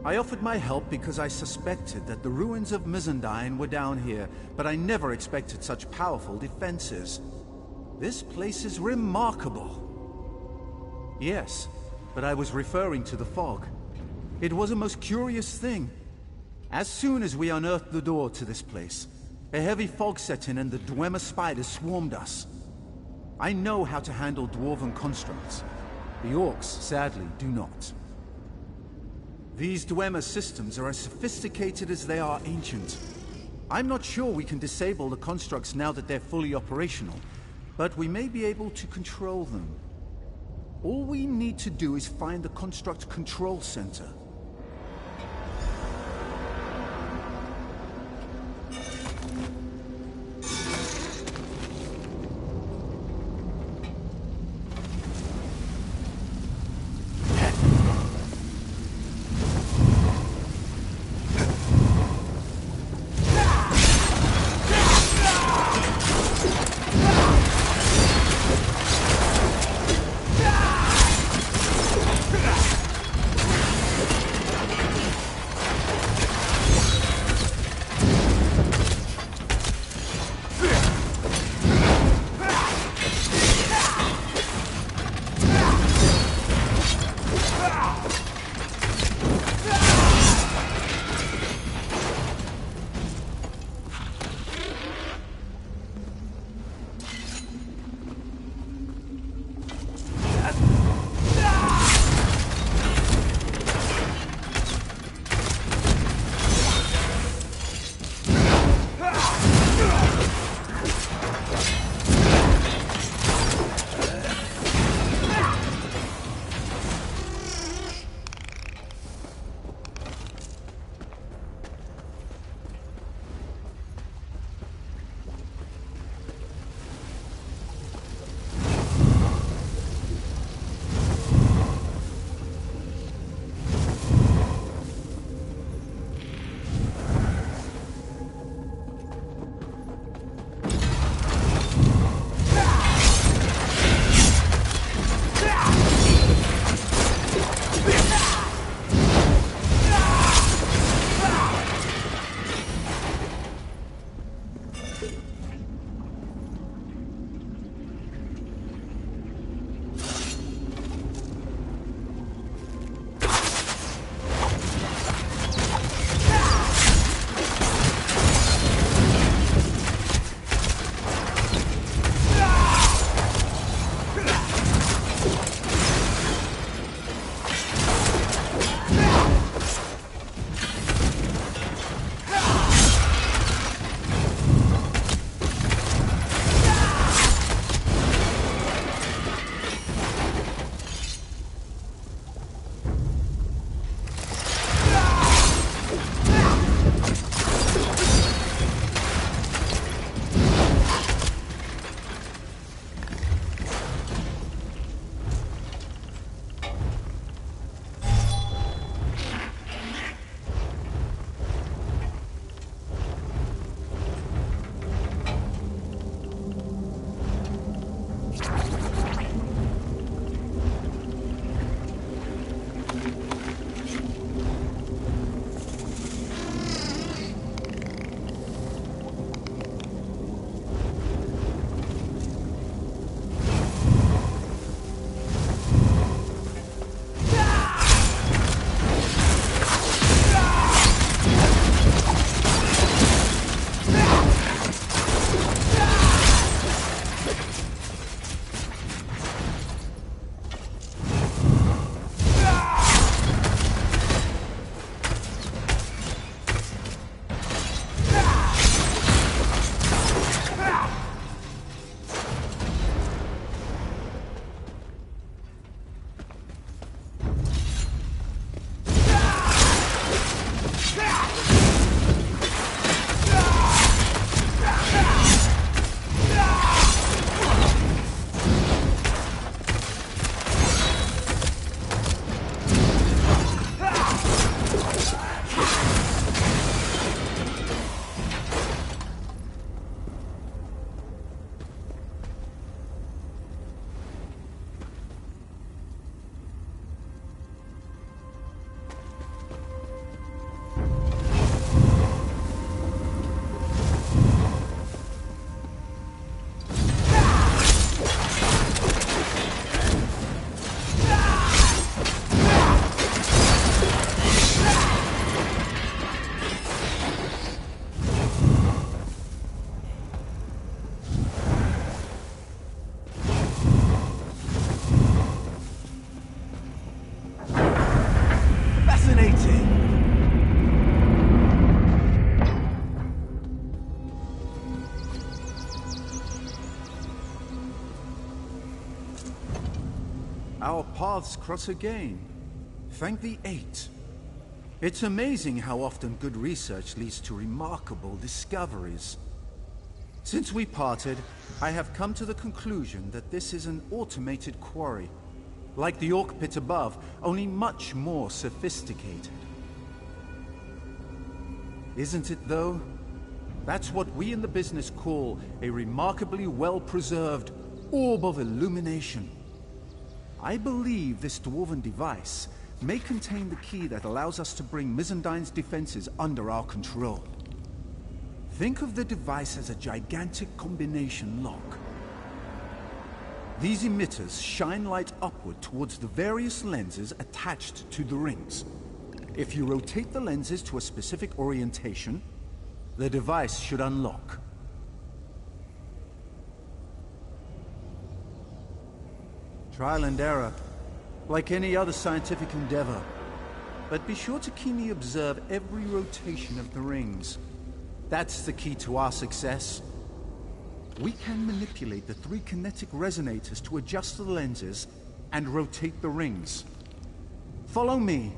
I offered my help because I suspected that the ruins of Mizandine were down here, but I never expected such powerful defenses. This place is remarkable. Yes, but I was referring to the fog. It was a most curious thing. As soon as we unearthed the door to this place, a heavy fog set in and the Dwemer spiders swarmed us. I know how to handle dwarven constructs. The orcs, sadly, do not. These Dwemer systems are as sophisticated as they are ancient. I'm not sure we can disable the constructs now that they're fully operational, but we may be able to control them. All we need to do is find the construct control center. paths cross again. Thank the Eight. It's amazing how often good research leads to remarkable discoveries. Since we parted, I have come to the conclusion that this is an automated quarry. Like the Orc Pit above, only much more sophisticated. Isn't it, though? That's what we in the business call a remarkably well-preserved orb of illumination. I believe this dwarven device may contain the key that allows us to bring Mizandine's defenses under our control. Think of the device as a gigantic combination lock. These emitters shine light upward towards the various lenses attached to the rings. If you rotate the lenses to a specific orientation, the device should unlock. Trial and error, like any other scientific endeavor. But be sure to keenly observe every rotation of the rings. That's the key to our success. We can manipulate the 3 kinetic resonators to adjust the lenses and rotate the rings. Follow me.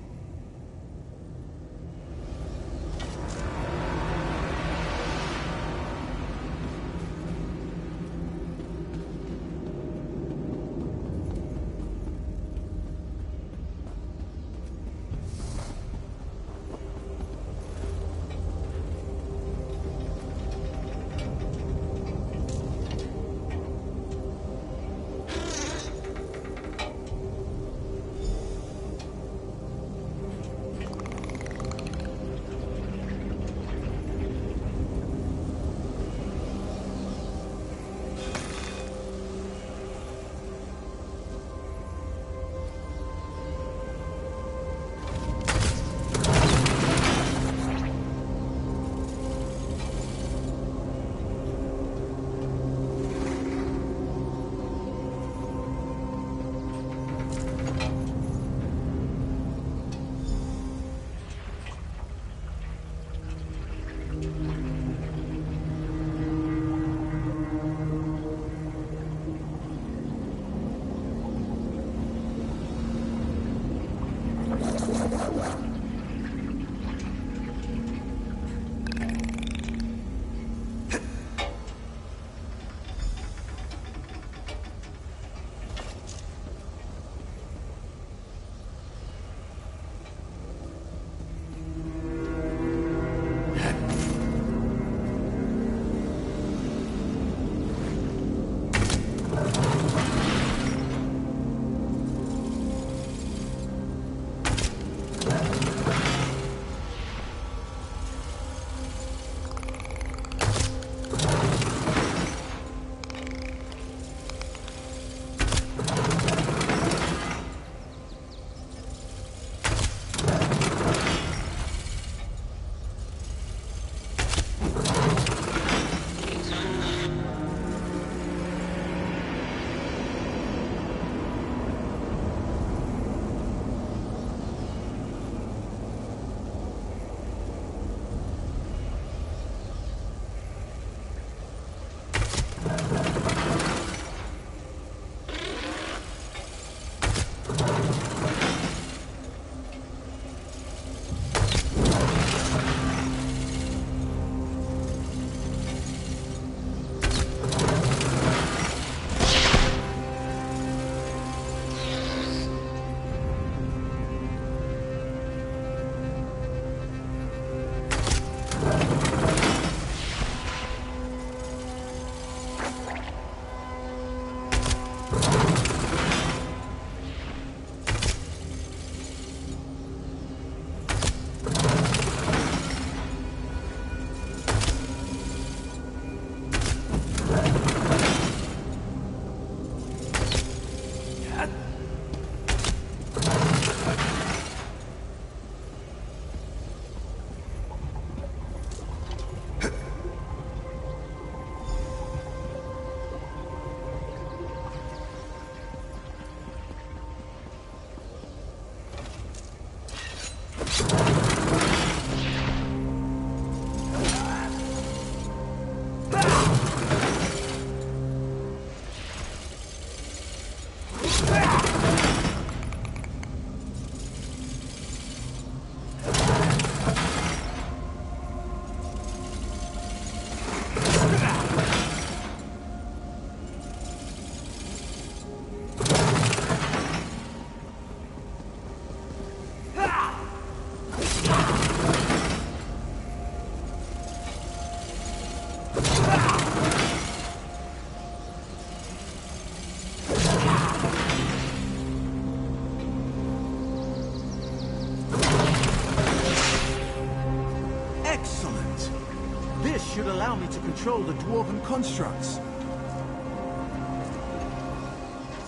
should allow me to control the dwarven constructs.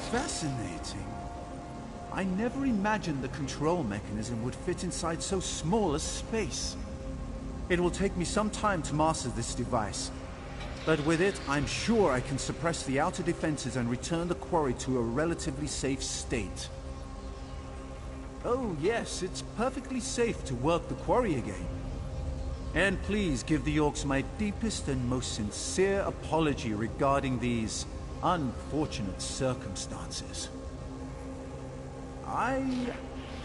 Fascinating. I never imagined the control mechanism would fit inside so small a space. It will take me some time to master this device, but with it, I'm sure I can suppress the outer defenses and return the quarry to a relatively safe state. Oh yes, it's perfectly safe to work the quarry again. And please give the orcs my deepest and most sincere apology regarding these unfortunate circumstances. I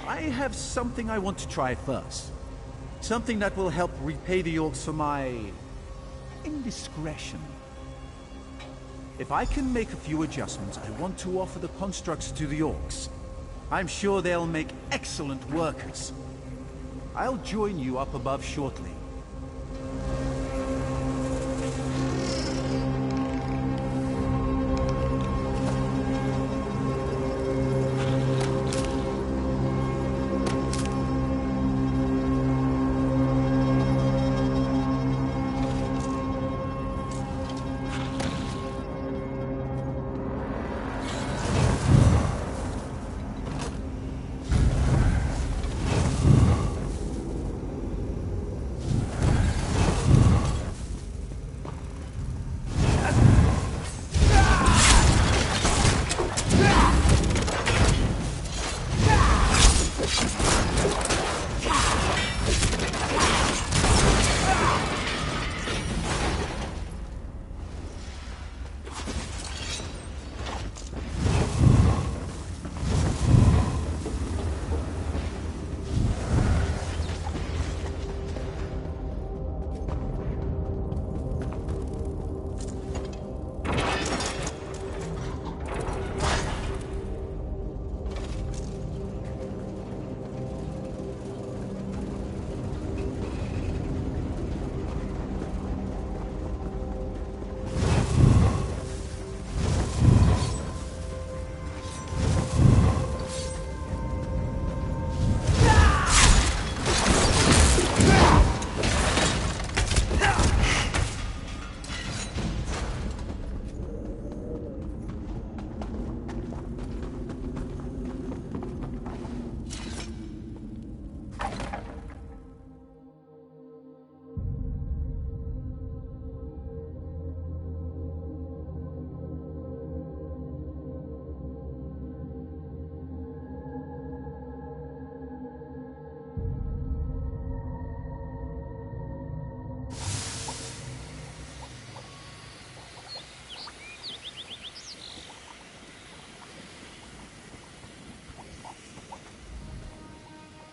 have something I want to try first. Something that will help repay the orcs for my indiscretion. If I can make a few adjustments, I want to offer the constructs to the orcs. I'm sure they'll make excellent workers. I'll join you up above shortly.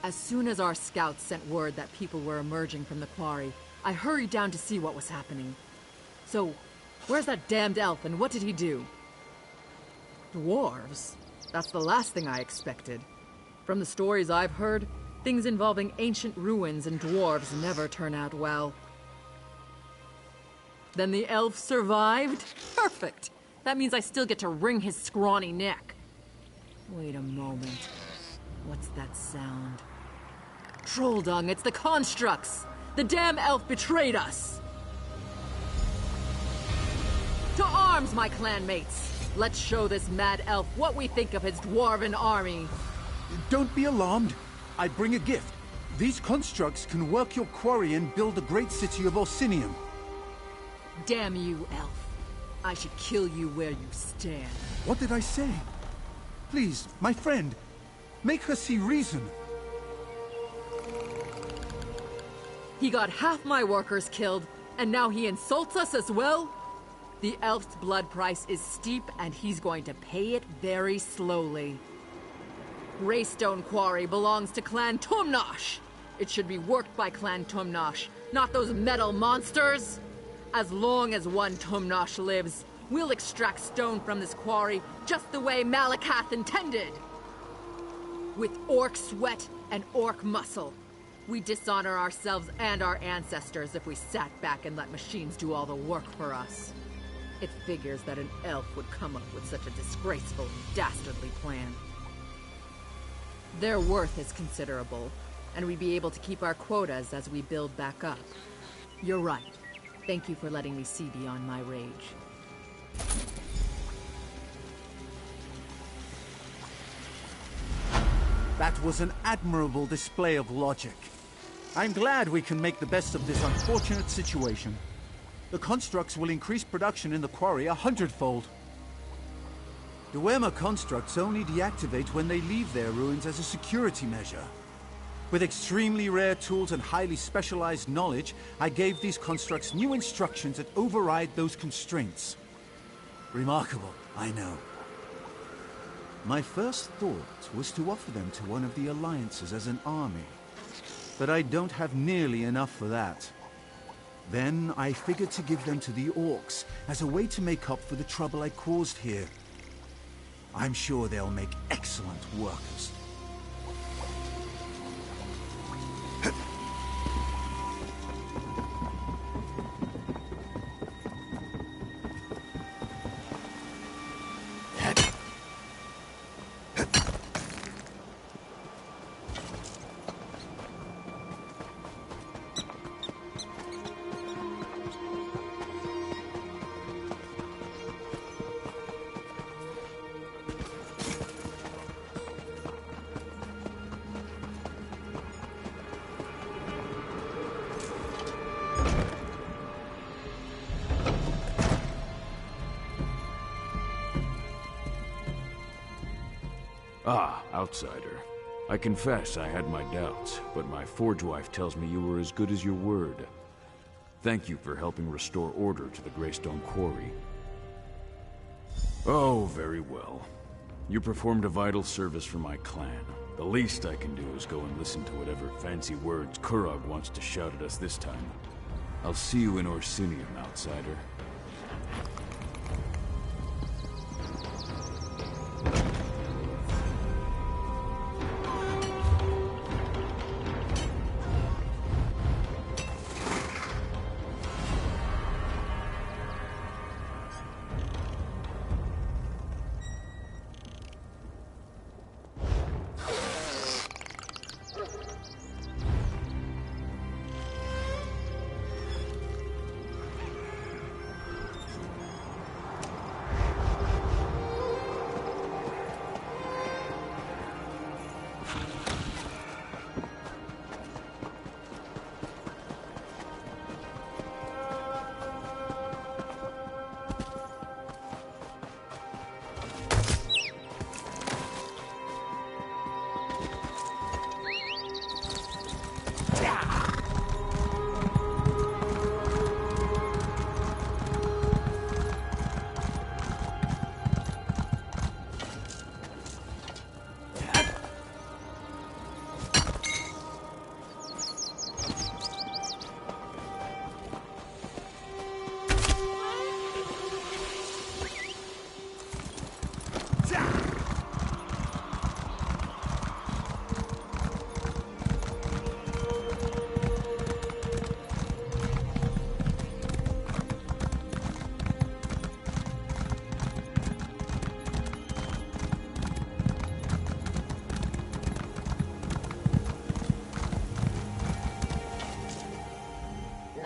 As soon as our scouts sent word that people were emerging from the quarry, I hurried down to see what was happening. So, where's that damned elf and what did he do? Dwarves? That's the last thing I expected. From the stories I've heard, things involving ancient ruins and dwarves never turn out well. Then the elf survived? Perfect! That means I still get to wring his scrawny neck. Wait a moment. What's that sound? Troll dung, it's the constructs! The damn elf betrayed us! To arms, my clanmates! Let's show this mad elf what we think of his dwarven army. Don't be alarmed. I bring a gift. These constructs can work your quarry and build the great city of Orsinium. Damn you, elf. I should kill you where you stand. What did I say? Please, my friend, make her see reason. He got half my workers killed, and now he insults us as well? The elf's blood price is steep, and he's going to pay it very slowly. Greystone Quarry belongs to Clan Tumnosh. It should be worked by Clan Tumnosh, not those metal monsters. As long as one Tumnosh lives, we'll extract stone from this quarry just the way Malakath intended. With orc sweat and orc muscle. We dishonor ourselves and our ancestors if we sat back and let machines do all the work for us. It figures that an elf would come up with such a disgraceful and dastardly plan. Their worth is considerable, and we'd be able to keep our quotas as we build back up. You're right. Thank you for letting me see beyond my rage. That was an admirable display of logic. I'm glad we can make the best of this unfortunate situation. The constructs will increase production in the quarry 100-fold. Duema constructs only deactivate when they leave their ruins as a security measure. With extremely rare tools and highly specialized knowledge, I gave these constructs new instructions that override those constraints. Remarkable, I know. My first thought was to offer them to one of the alliances as an army. But I don't have nearly enough for that. Then I figured to give them to the orcs as a way to make up for the trouble I caused here. I'm sure they'll make excellent workers. Ah, outsider. I confess I had my doubts, but my forge wife tells me you were as good as your word. Thank you for helping restore order to the Greystone Quarry. Oh, very well. You performed a vital service for my clan. The least I can do is go and listen to whatever fancy words Kurog wants to shout at us this time. I'll see you in Orsinium, outsider.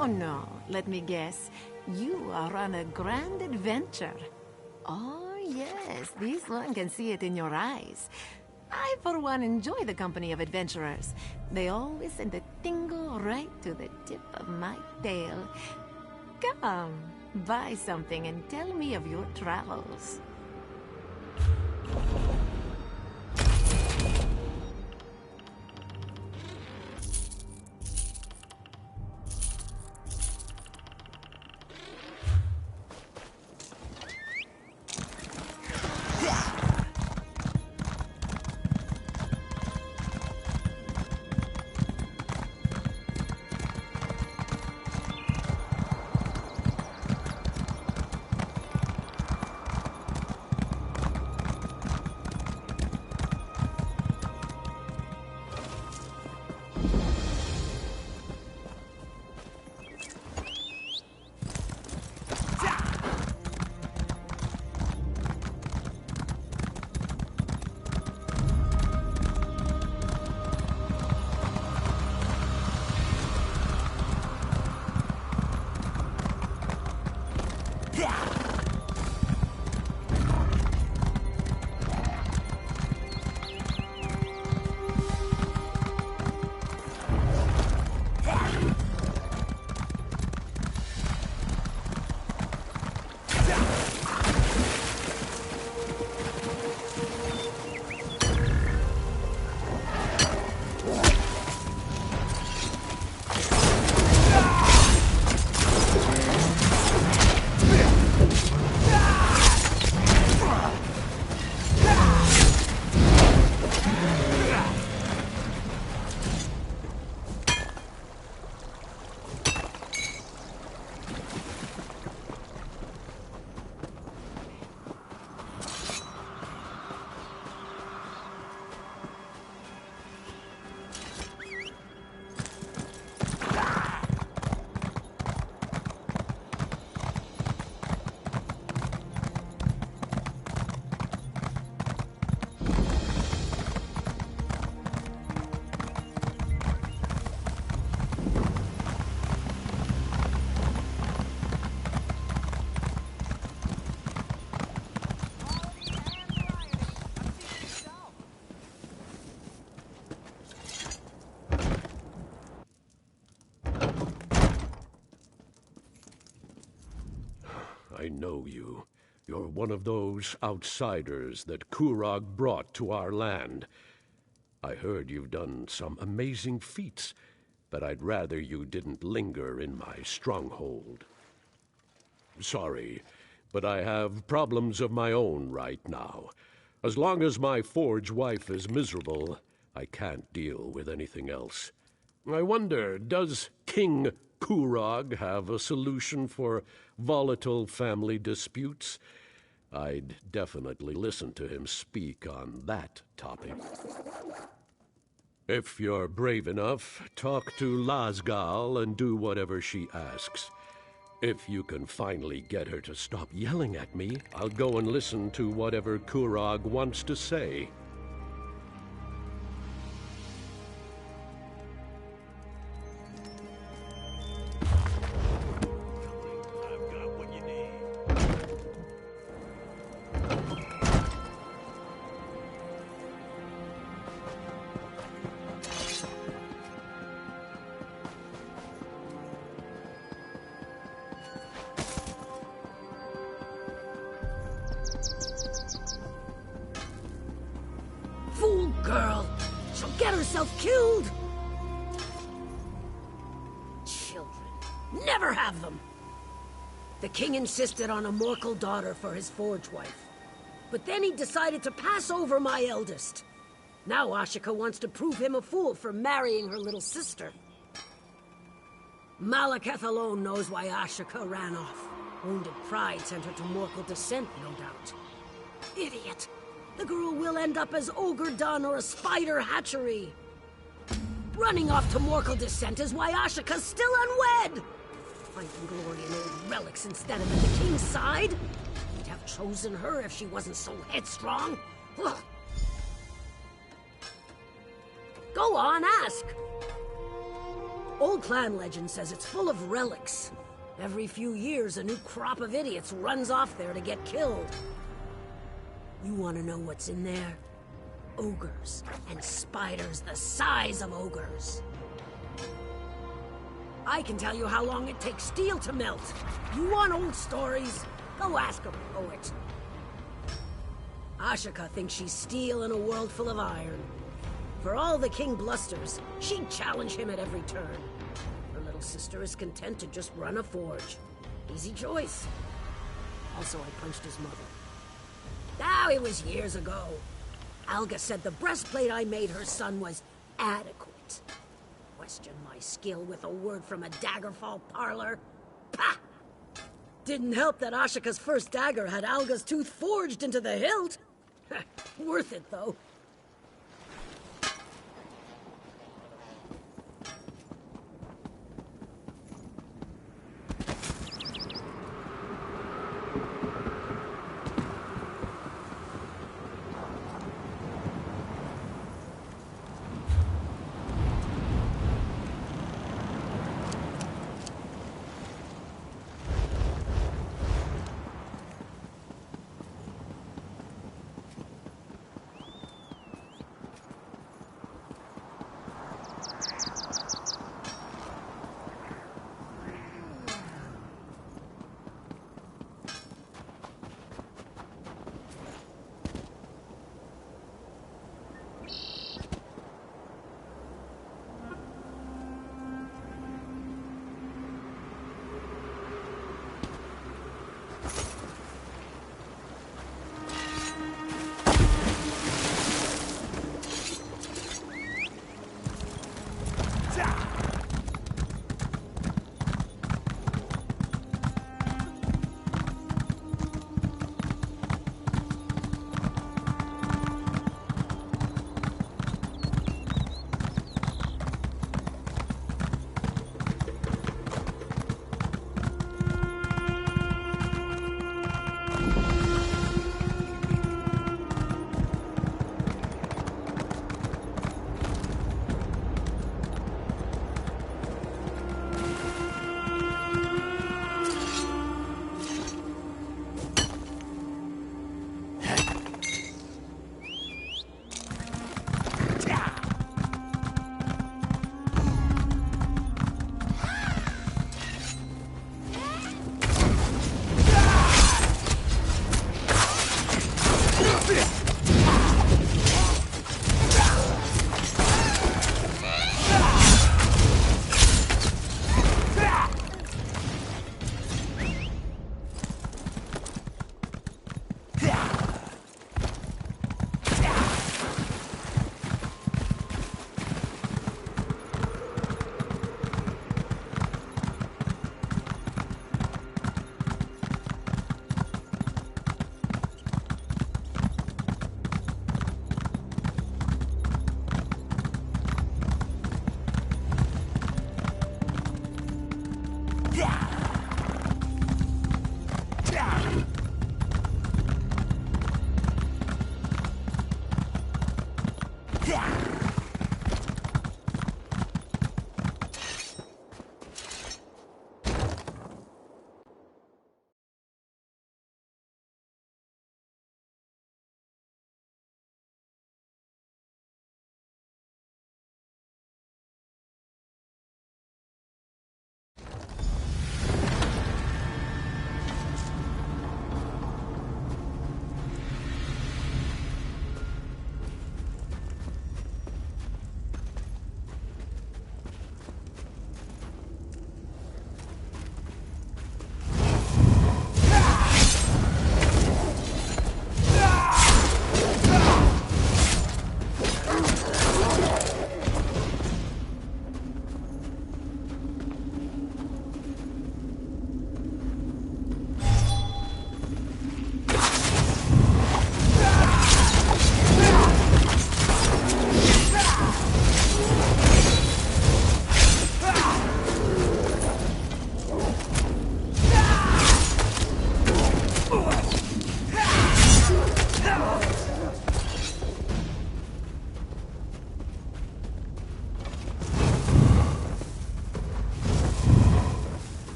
Oh no, let me guess. You are on a grand adventure. Oh yes, this one can see it in your eyes. I, for one, enjoy the company of adventurers. They always send a tingle right to the tip of my tail. Come, buy something and tell me of your travels. know you. You're one of those outsiders that Kurog brought to our land. I heard you've done some amazing feats, but I'd rather you didn't linger in my stronghold. Sorry, but I have problems of my own right now. As long as my forge wife is miserable, I can't deal with anything else. I wonder, does King Kurog have a solution for volatile family disputes? I'd definitely listen to him speak on that topic. If you're brave enough, talk to Lasgal and do whatever she asks. If you can finally get her to stop yelling at me, I'll go and listen to whatever Kurog wants to say. Fool girl! She'll get herself killed! Children. Never have them! The king insisted on a Morkel daughter for his forge wife. But then he decided to pass over my eldest. Now Ashika wants to prove him a fool for marrying her little sister. Malekith alone knows why Ashika ran off. Wounded pride sent her to Morkel descent, no doubt. Idiot! The girl will end up as Ogre Dun or a spider hatchery. Running off to Morkel descent is why Ashika's still unwed! Finding glory in old relics instead of at the king's side? He'd have chosen her if she wasn't so headstrong. Ugh. Go on, ask! Old clan legend says it's full of relics. Every few years, a new crop of idiots runs off there to get killed. You want to know what's in there? Ogres and spiders the size of ogres. I can tell you how long it takes steel to melt. You want old stories? Go ask a poet. Ashika thinks she's steel in a world full of iron. For all the king blusters, she'd challenge him at every turn. Her little sister is content to just run a forge. Easy choice. Also, I punched his mother. Now, it was years ago. Alga said the breastplate I made her son was adequate. Question my skill with a word from a Daggerfall parlor? Pah! Didn't help that Ashika's first dagger had Alga's tooth forged into the hilt. Worth it, though.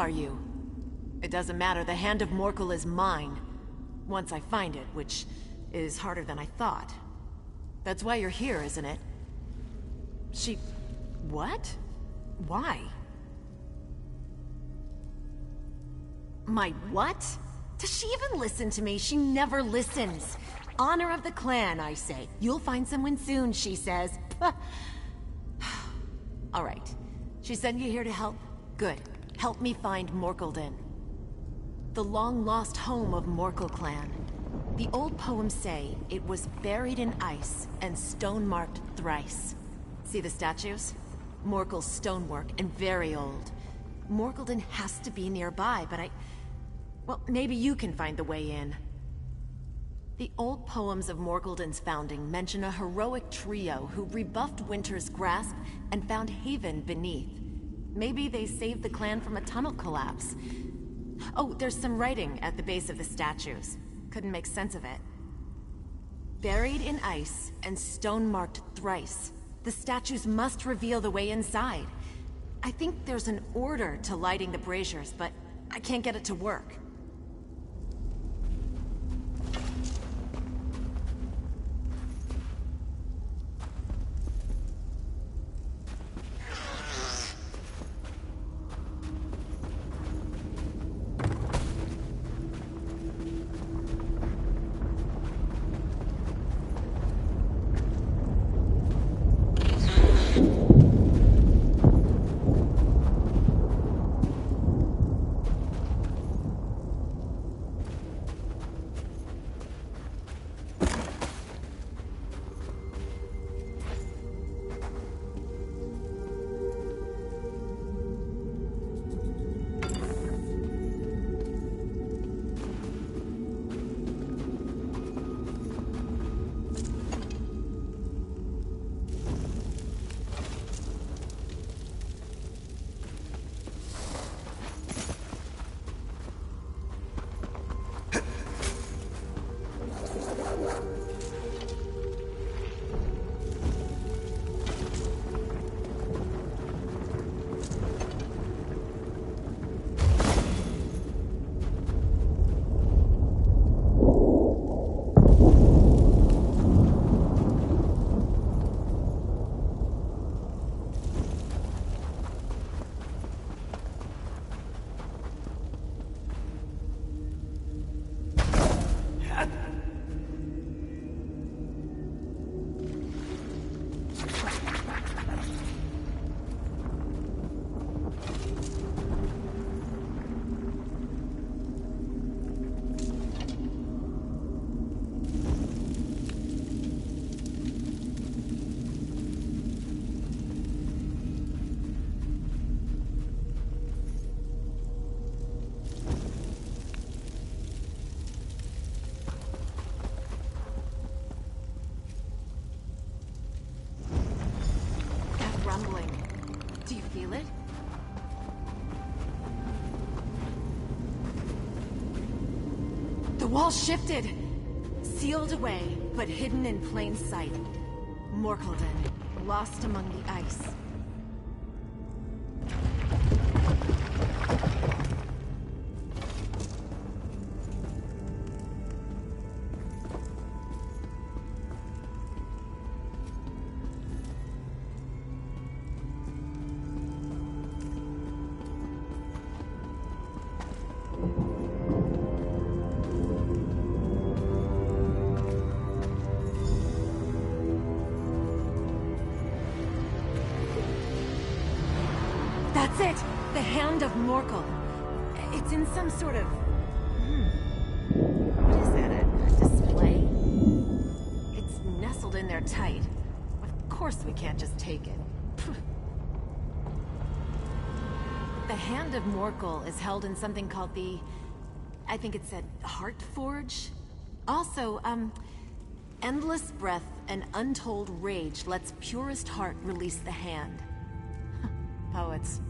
are you? It doesn't matter, the Hand of Morkel is mine. Once I find it, which is harder than I thought. That's why you're here, isn't it? What? Why? My what? Does she even listen to me? She never listens. Honor of the clan, I say. You'll find someone soon, she says. All right. She sent you here to help? Good. Help me find Morkelden. The long-lost home of Morkel clan. The old poems say it was buried in ice and stone-marked thrice. See the statues? Morkel's stonework and very old. Morkelden has to be nearby, but well, maybe you can find the way in. The old poems of Morkelden's founding mention a heroic trio who rebuffed Winter's grasp and found haven beneath. Maybe they saved the clan from a tunnel collapse. Oh, there's some writing at the base of the statues. Couldn't make sense of it. Buried in ice and stone-marked thrice. The statues must reveal the way inside. I think there's an order to lighting the braziers, but I can't get it to work. Do you feel it? The wall shifted! Sealed away, but hidden in plain sight. Morkelden, lost among the ice. That's it! The Hand of Morkel. It's in some sort of... What is that, a display? It's nestled in there tight. Of course we can't just take it. The Hand of Morkel is held in something called the... I think it said Heart Forge? Also, endless breath and untold rage lets purest heart release the hand. Poets.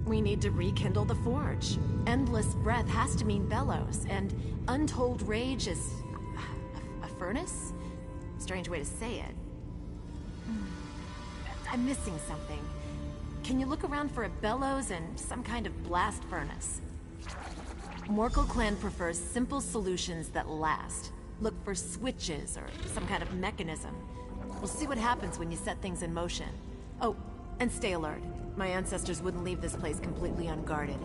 We need to rekindle the forge. Endless breath has to mean bellows, and untold rage is... a furnace? Strange way to say it. I'm missing something. can you look around for a bellows and some kind of blast furnace? Morkel clan prefers simple solutions that last. Look for switches or some kind of mechanism. We'll see what happens when you set things in motion. Oh, and stay alert. My ancestors wouldn't leave this place completely unguarded.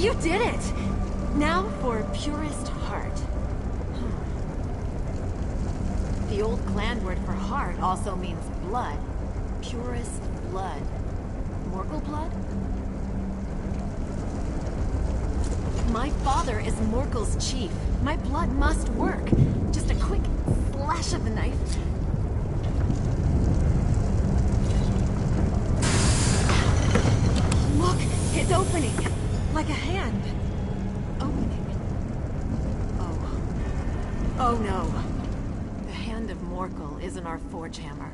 You did it! Now for purest heart. The old clan word for heart also means blood. Purest blood. Morgul blood? My father is Morgul's chief. My blood must work. Just a quick slash of the knife. Look, it's opening. Like a hand. opening. Oh no. The Hand of Morkel isn't our forge hammer.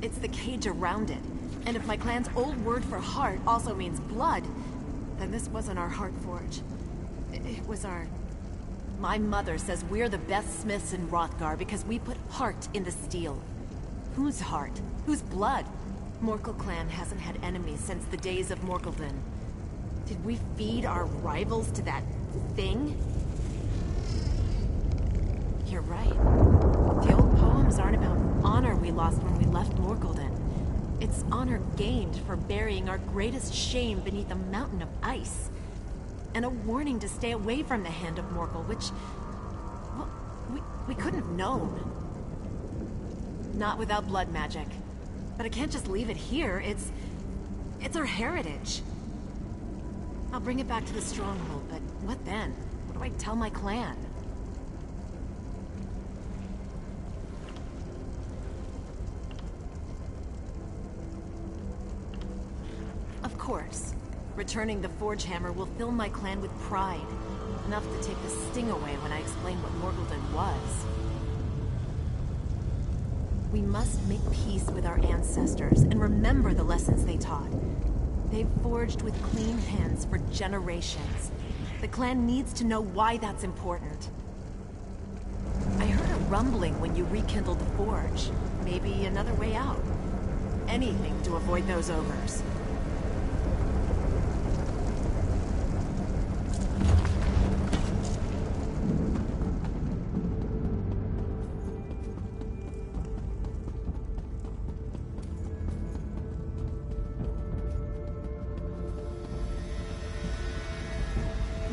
It's the cage around it. And if my clan's old word for heart also means blood, then this wasn't our heart forge. It was our... My mother says we're the best smiths in Hrothgar because we put heart in the steel. Whose heart? Whose blood? Morkel clan hasn't had enemies since the days of Morkelden. Did we feed our rivals to that thing? You're right. The old poems aren't about honor we lost when we left Morkelden. It's honor gained for burying our greatest shame beneath a mountain of ice. And a warning to stay away from the Hand of Morkel, which... well, we couldn't have known. Not without blood magic. But I can't just leave it here. It's our heritage. I'll bring it back to the stronghold, but what then? What do I tell my clan? Of course. Returning the Forge Hammer will fill my clan with pride. Enough to take the sting away when I explain what Morkelden was. We must make peace with our ancestors and remember the lessons they taught. They've forged with clean hands for generations. The clan needs to know why that's important. I heard a rumbling when you rekindled the forge. Maybe another way out. Anything to avoid those ogres.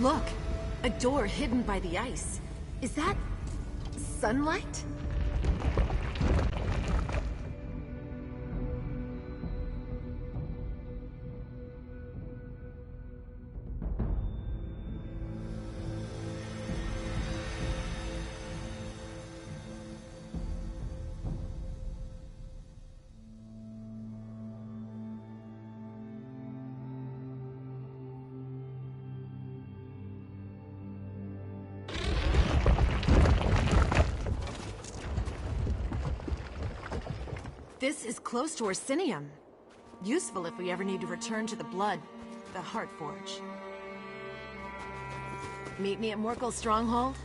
Look! A door hidden by the ice. Is that... sunlight? This is close to Orsinium. Useful if we ever need to return to the blood, the Heart Forge. Meet me at Morkel's stronghold?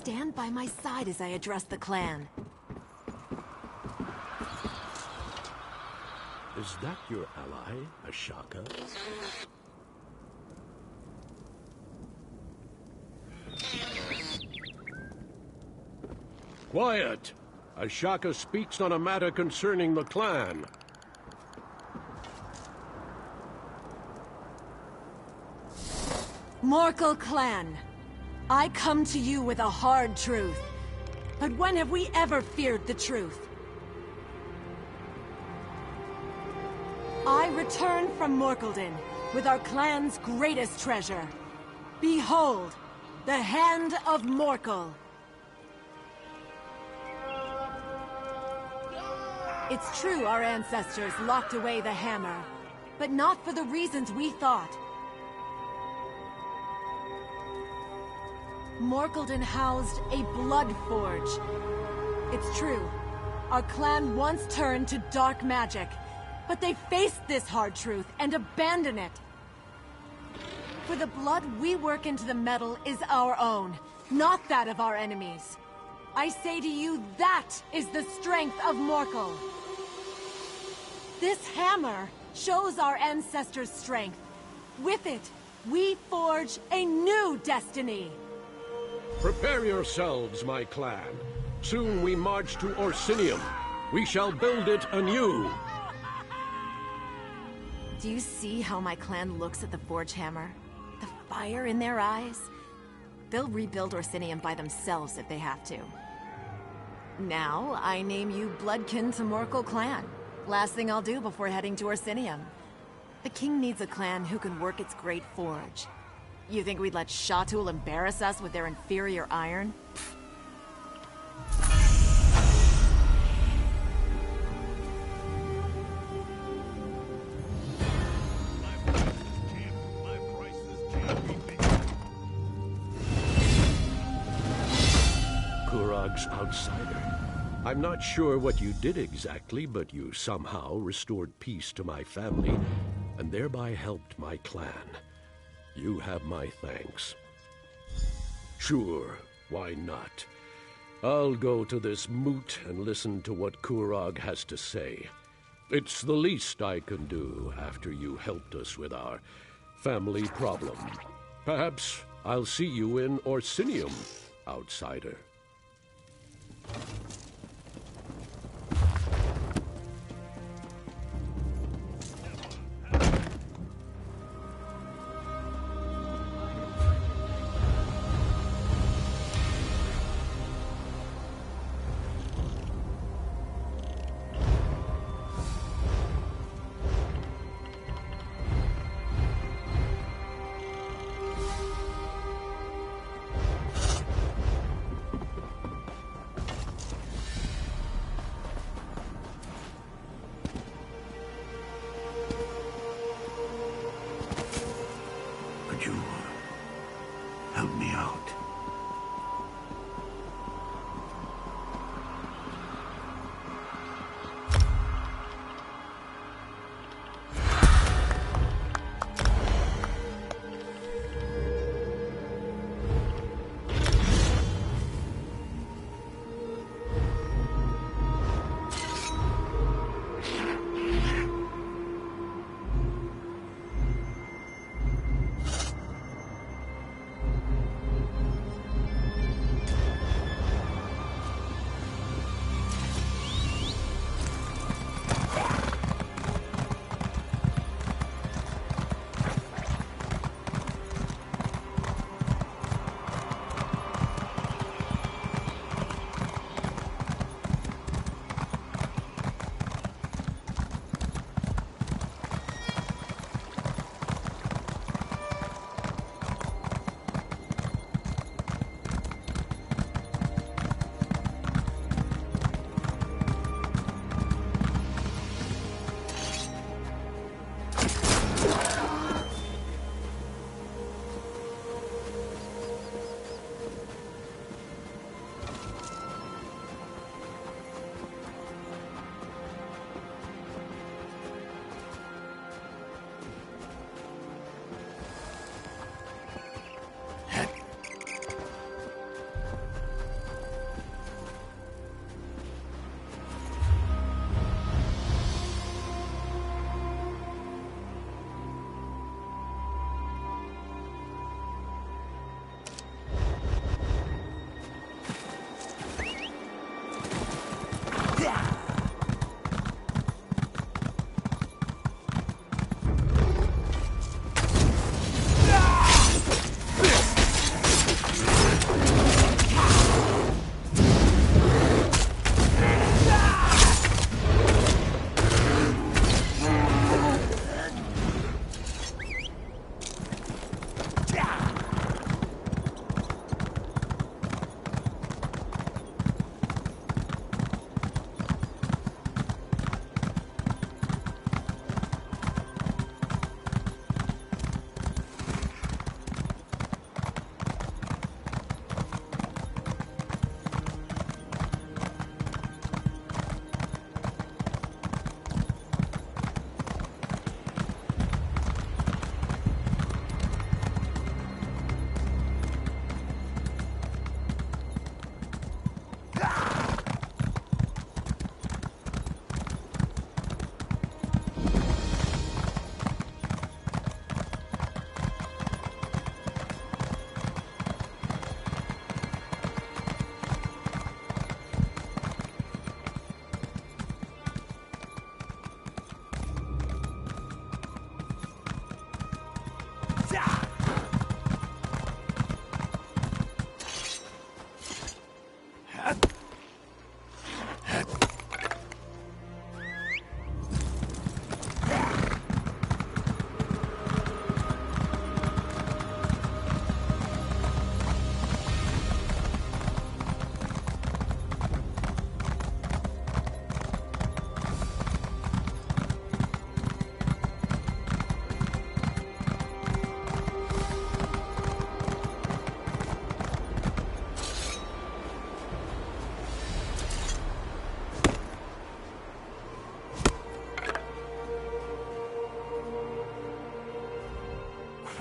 stand by my side as I address the clan. Is that your ally, Ashaka? Quiet! Ashaka speaks on a matter concerning the clan. Morkel clan, I come to you with a hard truth. But when have we ever feared the truth? I return from Morkeldin with our clan's greatest treasure. Behold, the Hand of Morkel. It's true our ancestors locked away the hammer, but not for the reasons we thought. Morkeldin housed a blood forge. It's true, our clan once turned to dark magic, but they faced this hard truth and abandoned it. For the blood we work into the metal is our own, not that of our enemies. I say to you, that is the strength of Morkel. This hammer shows our ancestors' strength. With it, we forge a new destiny. Prepare yourselves, my clan. Soon we march to Orsinium. We shall build it anew. Do you see how my clan looks at the forge hammer? The fire in their eyes? They'll rebuild Orsinium by themselves if they have to. Now, I name you bloodkin to Morkel clan. Last thing I'll do before heading to Orsinium. The king needs a clan who can work its great forge. You think we'd let Shatul embarrass us with their inferior iron? Kurog's outsider. I'm not sure what you did exactly, but you somehow restored peace to my family, and thereby helped my clan. You have my thanks. Sure, why not? I'll go to this moot and listen to what Kurog has to say. It's the least I can do after you helped us with our family problem. Perhaps I'll see you in Orsinium, outsider.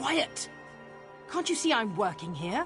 quiet! Can't you see I'm working here?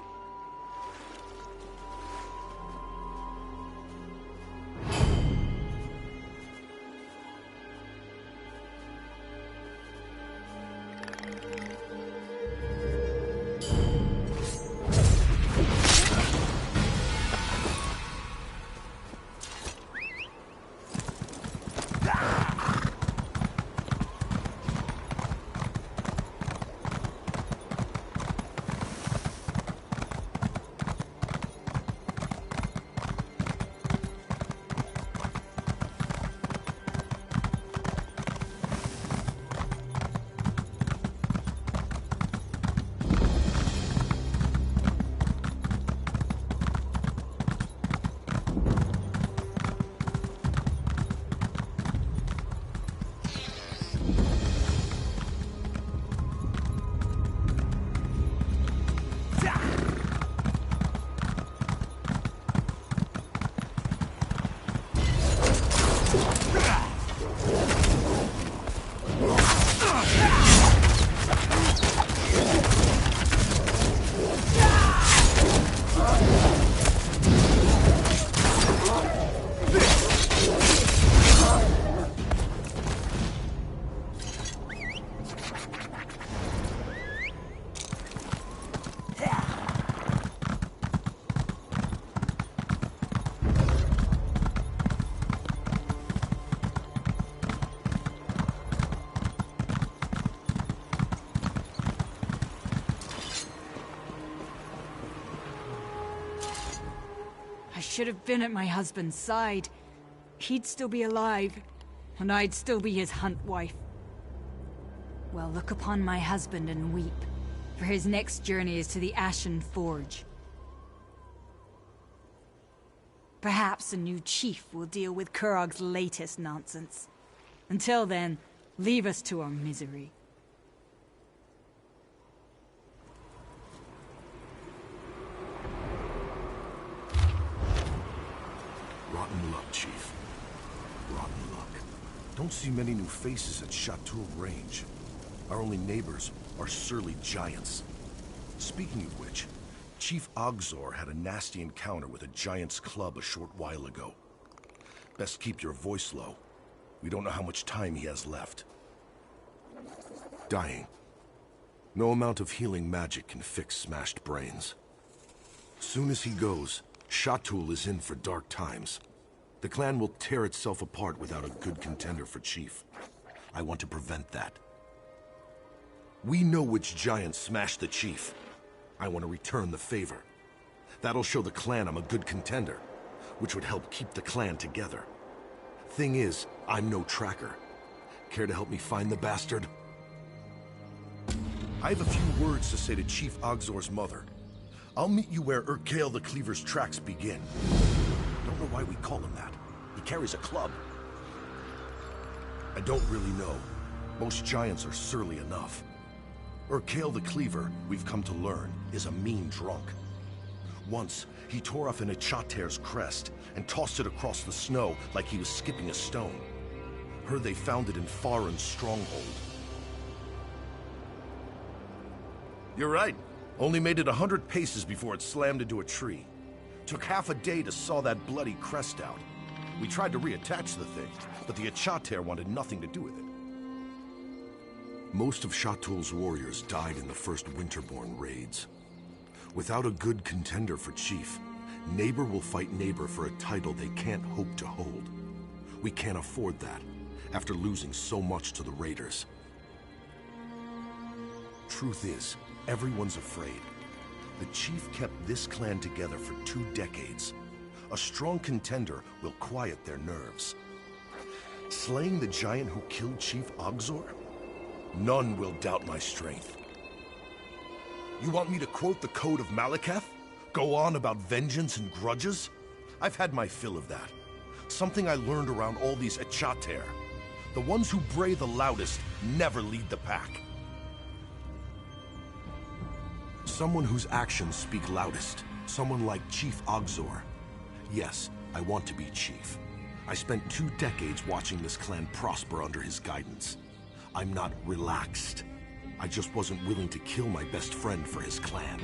I should have been at my husband's side. He'd still be alive, and I'd still be his hunt wife. Well, look upon my husband and weep, for his next journey is to the Ashen Forge. Perhaps a new chief will deal with Kurog's latest nonsense. Until then, leave us to our misery. Rotten luck, Chief. Rotten luck. Don't see many new faces at Chateau Range. Our only neighbors are surly giants. Speaking of which, Chief Ogzor had a nasty encounter with a giant's club a short while ago. Best keep your voice low. We don't know how much time he has left. Dying. No amount of healing magic can fix smashed brains. Soon as he goes, Chatul is in for dark times. The clan will tear itself apart without a good contender for chief. I want to prevent that. We know which giant smashed the chief. I want to return the favor. That'll show the clan I'm a good contender, which would help keep the clan together. Thing is, I'm no tracker. Care to help me find the bastard? I have a few words to say to Chief Ogzor's mother. I'll meet you where Urkael the Cleaver's tracks begin. Don't know why we call him that. He carries a club. I don't really know. Most giants are surly enough. Urkael the Cleaver, we've come to learn, is a mean drunk. Once, he tore off an Ichater's crest and tossed it across the snow like he was skipping a stone. Heard they found it in Farin's stronghold. You're right. Only made it 100 paces before it slammed into a tree. Took half a day to saw that bloody crest out. We tried to reattach the thing, but the Ichater wanted nothing to do with it. Most of Chatul's warriors died in the first Winterborn raids. Without a good contender for chief, neighbor will fight neighbor for a title they can't hope to hold. We can't afford that, after losing so much to the raiders. Truth is, everyone's afraid. The chief kept this clan together for 2 decades. A strong contender will quiet their nerves. Slaying the giant who killed Chief Ogzor? None will doubt my strength. You want me to quote the Code of Malekith? Go on about vengeance and grudges? I've had my fill of that. Something I learned around all these Ichater. The ones who bray the loudest never lead the pack. Someone whose actions speak loudest. Someone like Chief Ogzor. Yes, I want to be chief. I spent 2 decades watching this clan prosper under his guidance. I'm not relaxed. I just wasn't willing to kill my best friend for his clan.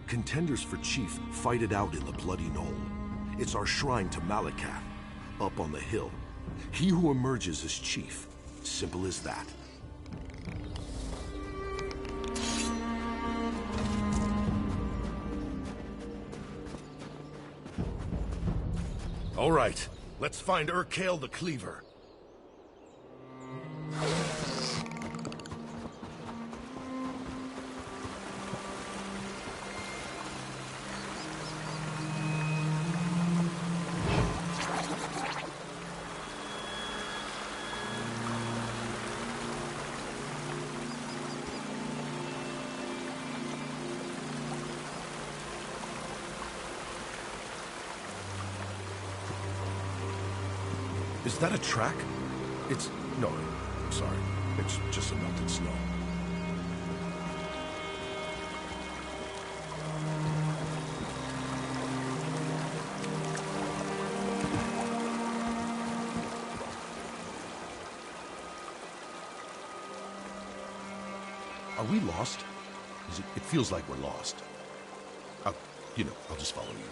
Contenders for chief fight it out in the Bloody Knoll. It's our shrine to Malacath, up on the hill. He who emerges as chief. Simple as that. All right, let's find Urkale the Cleaver. Is that a track? No, I'm sorry. It's just some melted snow. Are we lost? It feels like we're lost. I'll just follow you.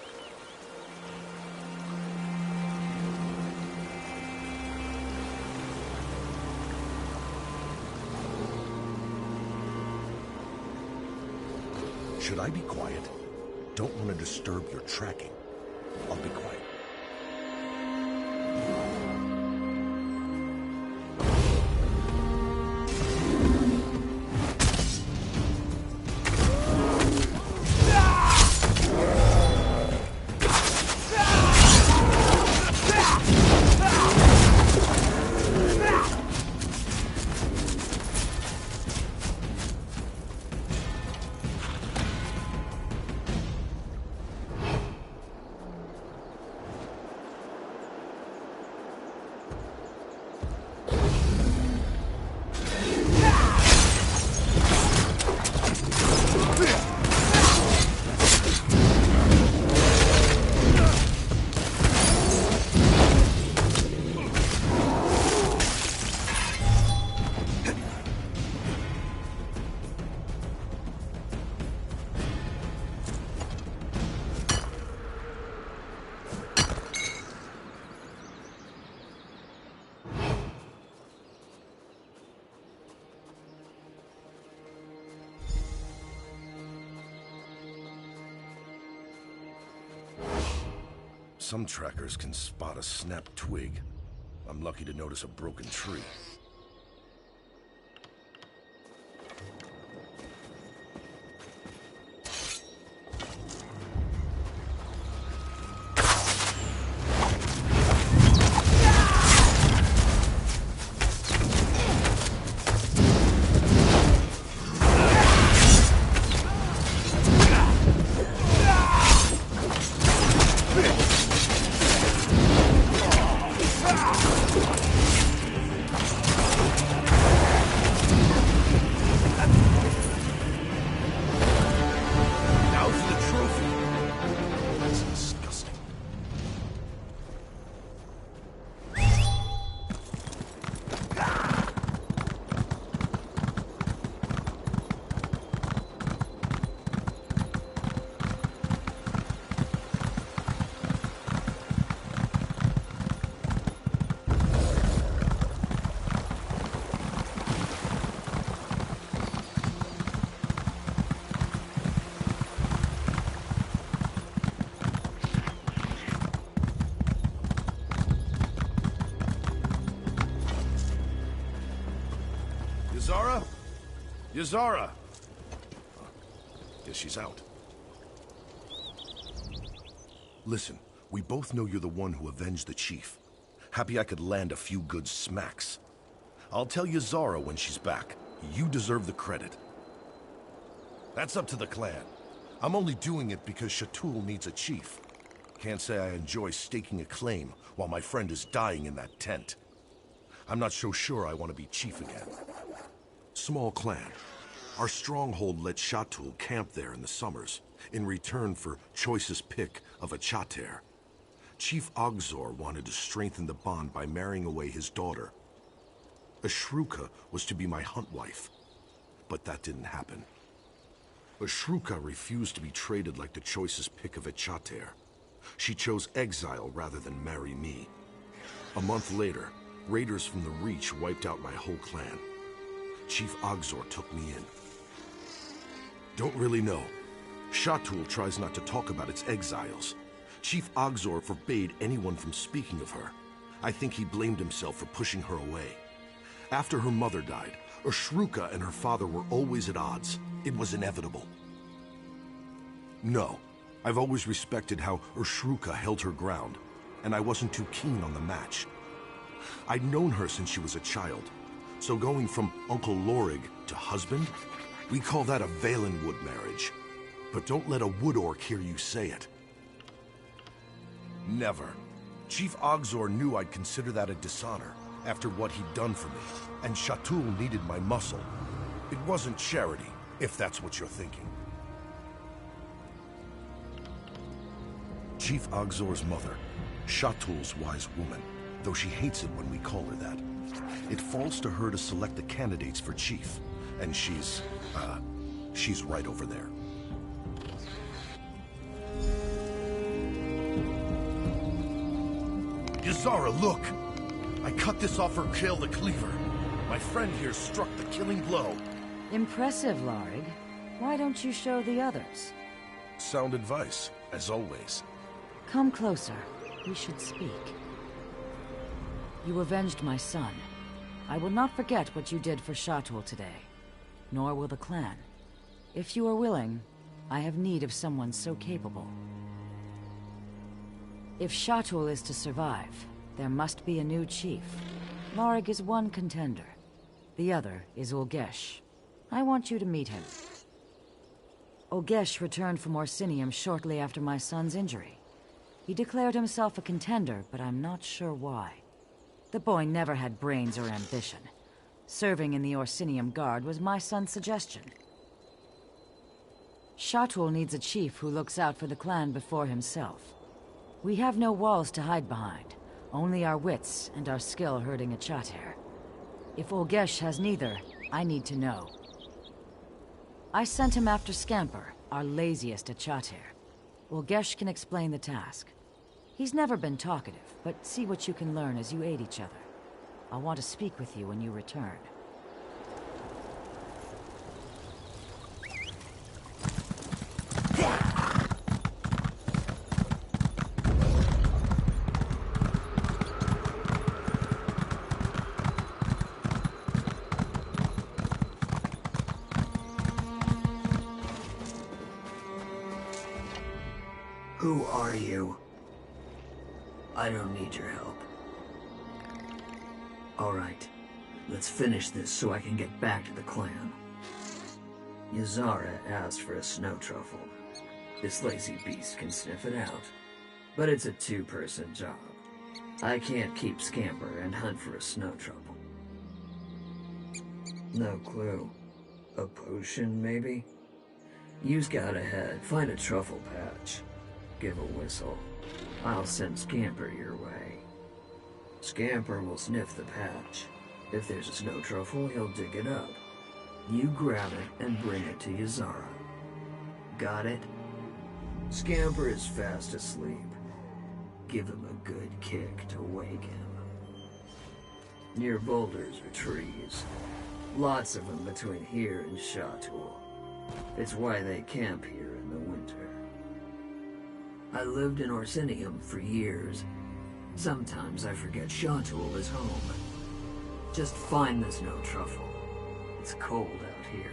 Should I be quiet? Don't want to disturb your tracking. I'll be quiet. Some trackers can spot a snapped twig. I'm lucky to notice a broken tree. Yazara! Guess she's out. Listen, we both know you're the one who avenged the chief. Happy I could land a few good smacks. I'll tell Yazara when she's back. You deserve the credit. That's up to the clan. I'm only doing it because Shatul needs a chief. Can't say I enjoy staking a claim while my friend is dying in that tent. I'm not so sure I want to be chief again. Small clan. Our stronghold let Shatul camp there in the summers, in return for choicest pick of a Chater. Chief Ogzor wanted to strengthen the bond by marrying away his daughter. Ashruka was to be my hunt wife. but that didn't happen. Ashruka refused to be traded like the choicest pick of Echater. She chose exile rather than marry me. A month later, raiders from the Reach wiped out my whole clan. Chief Ogzor took me in. Don't really know. Shatul tries not to talk about its exiles. Chief Ogzor forbade anyone from speaking of her. I think he blamed himself for pushing her away. After her mother died, Ashruka and her father were always at odds. It was inevitable. No, I've always respected how Ashruka held her ground, and I wasn't too keen on the match. I'd known her since she was a child, so going from Uncle Lorig to husband, we call that a Valenwood marriage. But don't let a wood orc hear you say it. Never. Chief Ogzor knew I'd consider that a dishonor after what he'd done for me, and Shatul needed my muscle. It wasn't charity, if that's what you're thinking. Chief Ogzor's mother, Shatul's wise woman, though she hates it when we call her that. It falls to her to select the candidates for chief, and she's right over there. Yazara, look! I cut this off her kill the cleaver. My friend here struck the killing blow. Impressive, Lorig. Why don't you show the others? Sound advice, as always. Come closer. We should speak. You avenged my son. I will not forget what you did for Shatul today. Nor will the clan. If you are willing, I have need of someone so capable. If Shatul is to survive, there must be a new chief. Lorig is one contender. The other is Ulgesh. I want you to meet him. Ulgesh returned from Orsinium shortly after my son's injury. He declared himself a contender, but I'm not sure why. The boy never had brains or ambition. Serving in the Orsinium Guard was my son's suggestion. Shatul needs a chief who looks out for the clan before himself. We have no walls to hide behind, only our wits and our skill herding Echater. If Ulgesh has neither, I need to know. I sent him after Scamper, our laziest Echater. Ulgesh can explain the task. He's never been talkative, but see what you can learn as you aid each other. I'll want to speak with you when you return. Who are you? I don't need your help. Alright, let's finish this so I can get back to the clan. Yazara asked for a snow truffle. This lazy beast can sniff it out, but it's a two-person job. I can't keep Scamper and hunt for a snow truffle. No clue. A potion, maybe? You scout ahead, find a truffle patch. Give a whistle. I'll send Scamper your way. Scamper will sniff the patch. If there's a snow truffle, he'll dig it up. You grab it and bring it to Yazara. Got it? Scamper is fast asleep. Give him a good kick to wake him. Near boulders or trees. Lots of them between here and Shatul. It's why they camp here in the winter. I lived in Orsinium for years. Sometimes I forget Shatul is home. Just find the snow truffle. It's cold out here.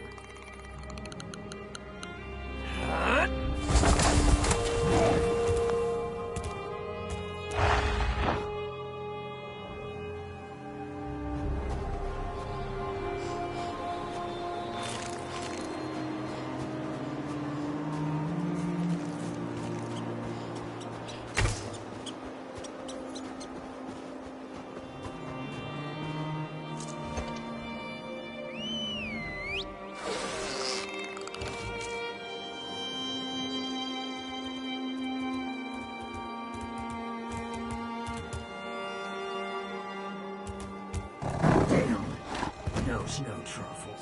No snow truffle.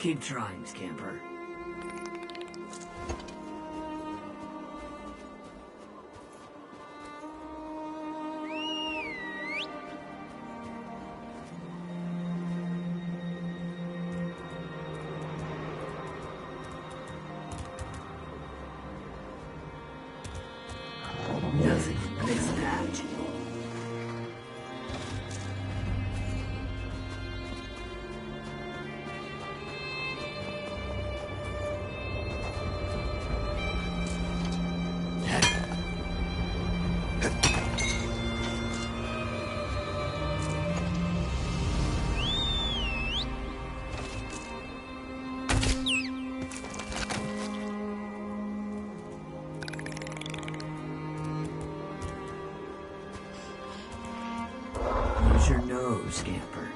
Keep trying, Scamper. Nothing can fix that. Use your nose, Scamper.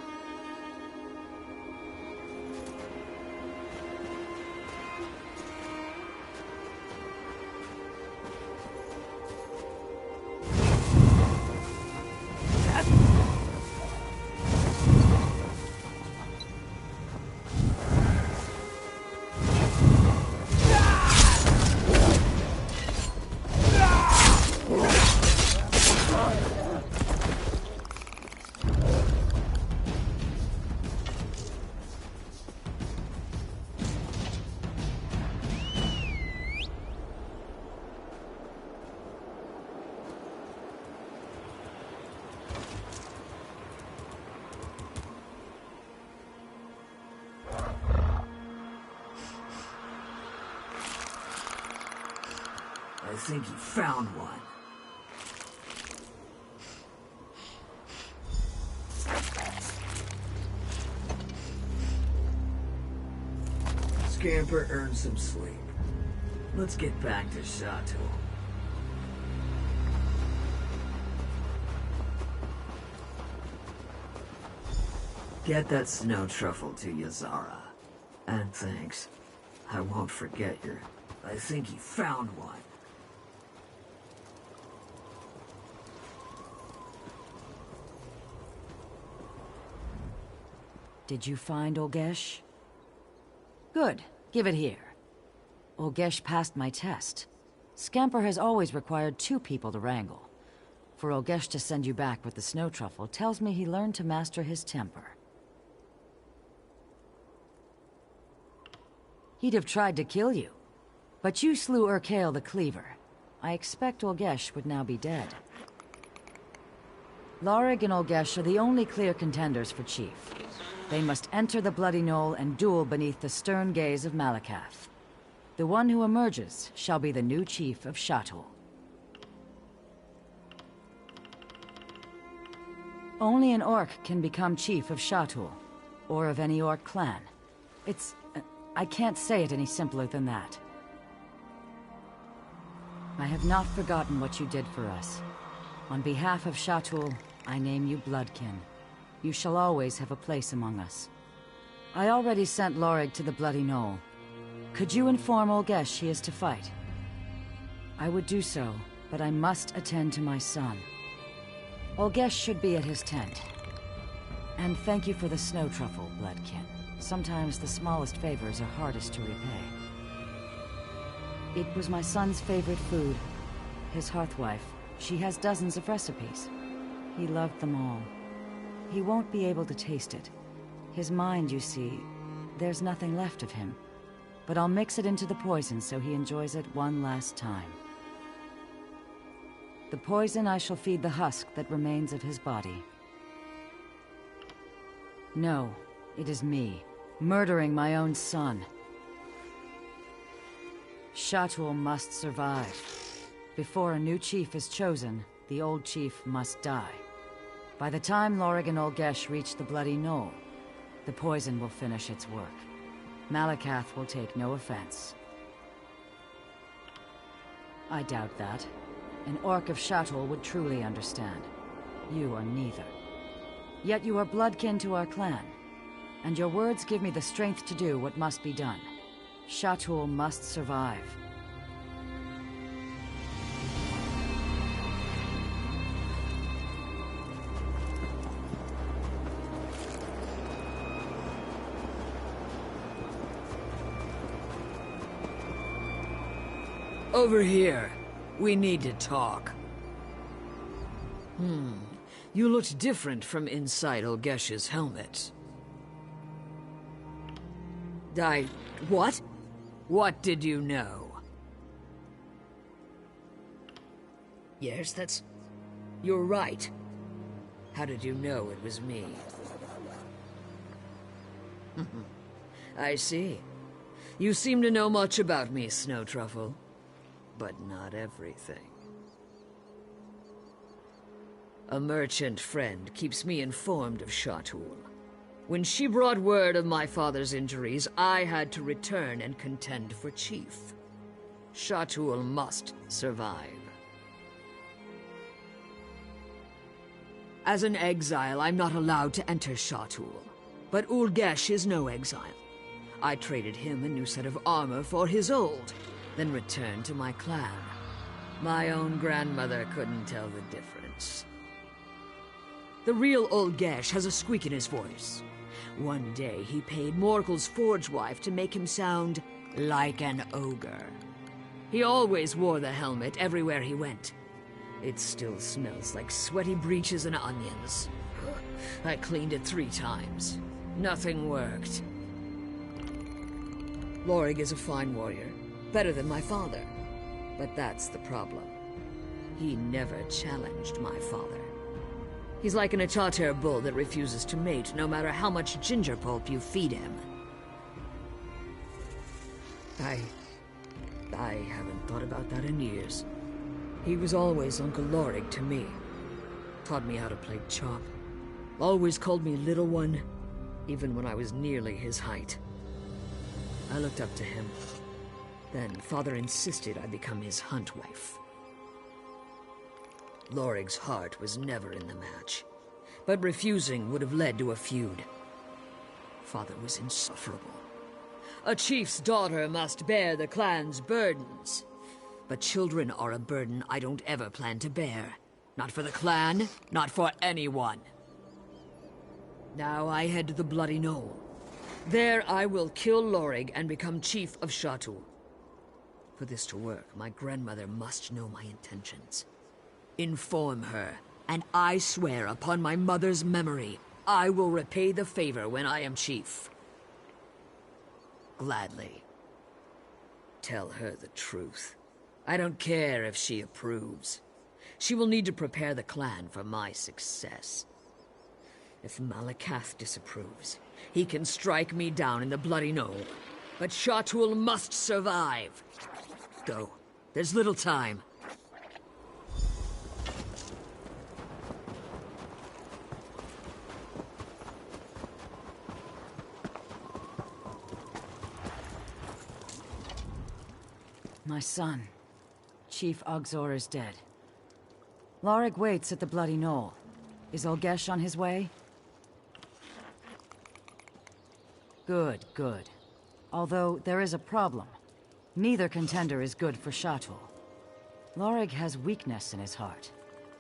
I think you found one. Scamper earned some sleep. Let's get back to Chateau. Get that snow truffle to Yazara. And thanks. I won't forget your... I think you found one. Did you find Olgesh? Good. Give it here. Olgesh passed my test. Scamper has always required 2 people to wrangle. For Olgesh to send you back with the snow truffle tells me he learned to master his temper. He'd have tried to kill you. But you slew Urkael the Cleaver. I expect Olgesh would now be dead. Lorig and Olgesh are the only clear contenders for Chief. They must enter the Bloody Knoll and duel beneath the stern gaze of Malakath. The one who emerges shall be the new chief of Chateau. Only an orc can become chief of Chateau, or of any orc clan. I can't say it any simpler than that. I have not forgotten what you did for us. On behalf of Chateau, I name you Bloodkin. You shall always have a place among us. I already sent Lorig to the Bloody Knoll. Could you inform Olgesh he is to fight? I would do so, but I must attend to my son. Olgesh should be at his tent. And thank you for the snow truffle, Bloodkin. Sometimes the smallest favors are hardest to repay. It was my son's favorite food. His hearthwife. She has dozens of recipes. He loved them all. He won't be able to taste it. His mind, you see, there's nothing left of him. But I'll mix it into the poison so he enjoys it one last time. The poison I shall feed the husk that remains of his body. No, it is me, murdering my own son. Chateau must survive. Before a new chief is chosen, the old chief must die. By the time Lorig and Olgesh reach the Bloody Knoll, the poison will finish its work. Malakath will take no offense. I doubt that. An orc of Chateau would truly understand. You are neither. Yet you are bloodkin to our clan, and your words give me the strength to do what must be done. Chateau must survive. Over here. We need to talk. You looked different from inside Olgesh's helmet. What? What did you know? Yes, you're right. How did you know it was me? I see. You seem to know much about me, Snow Truffle. But not everything. A merchant friend keeps me informed of Shatul. When she brought word of my father's injuries, I had to return and contend for chief. Shatul must survive. As an exile, I'm not allowed to enter Shatul. But Ulgesh is no exile. I traded him a new set of armor for his old, then returned to my clan. My own grandmother couldn't tell the difference. The real Ulgesh has a squeak in his voice. One day he paid Morkel's forge wife to make him sound like an ogre. He always wore the helmet everywhere he went. It still smells like sweaty breeches and onions. I cleaned it 3 times. Nothing worked. Lorig is a fine warrior, better than my father. But that's the problem. He never challenged my father. He's like an Achater bull that refuses to mate, no matter how much ginger pulp you feed him. I haven't thought about that in years. He was always Uncle Lorig to me. Taught me how to play chop. Always called me Little One, even when I was nearly his height. I looked up to him. Then Father insisted I become his hunt wife. Lorig's heart was never in the match, but refusing would have led to a feud. Father was insufferable. A chief's daughter must bear the clan's burdens. But children are a burden I don't ever plan to bear. Not for the clan, not for anyone. Now I head to the Bloody Knoll. There I will kill Lorig and become chief of Shatul. For this to work, my grandmother must know my intentions. Inform her, and I swear upon my mother's memory, I will repay the favor when I am chief. Gladly. Tell her the truth. I don't care if she approves. She will need to prepare the clan for my success. If Malakath disapproves, he can strike me down in the Bloody Knoll. But Shatul must survive. Go. There's little time. My son, Chief Ogzor is dead. Lorig waits at the Bloody Knoll. Is Olgesh on his way? Good, good. Although there is a problem. Neither contender is good for Shatul. Lorig has weakness in his heart.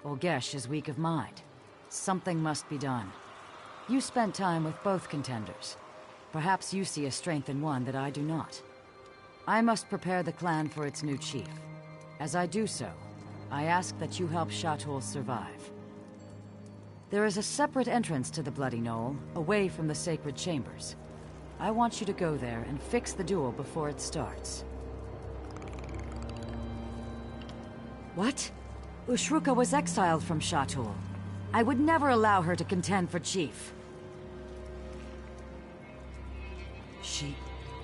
Olgesh is weak of mind. Something must be done. You spent time with both contenders. Perhaps you see a strength in one that I do not. I must prepare the clan for its new chief. As I do so, I ask that you help Shatul survive. There is a separate entrance to the Bloody Knoll, away from the sacred chambers. I want you to go there and fix the duel before it starts. What? Ushruka was exiled from Shatul. I would never allow her to contend for chief.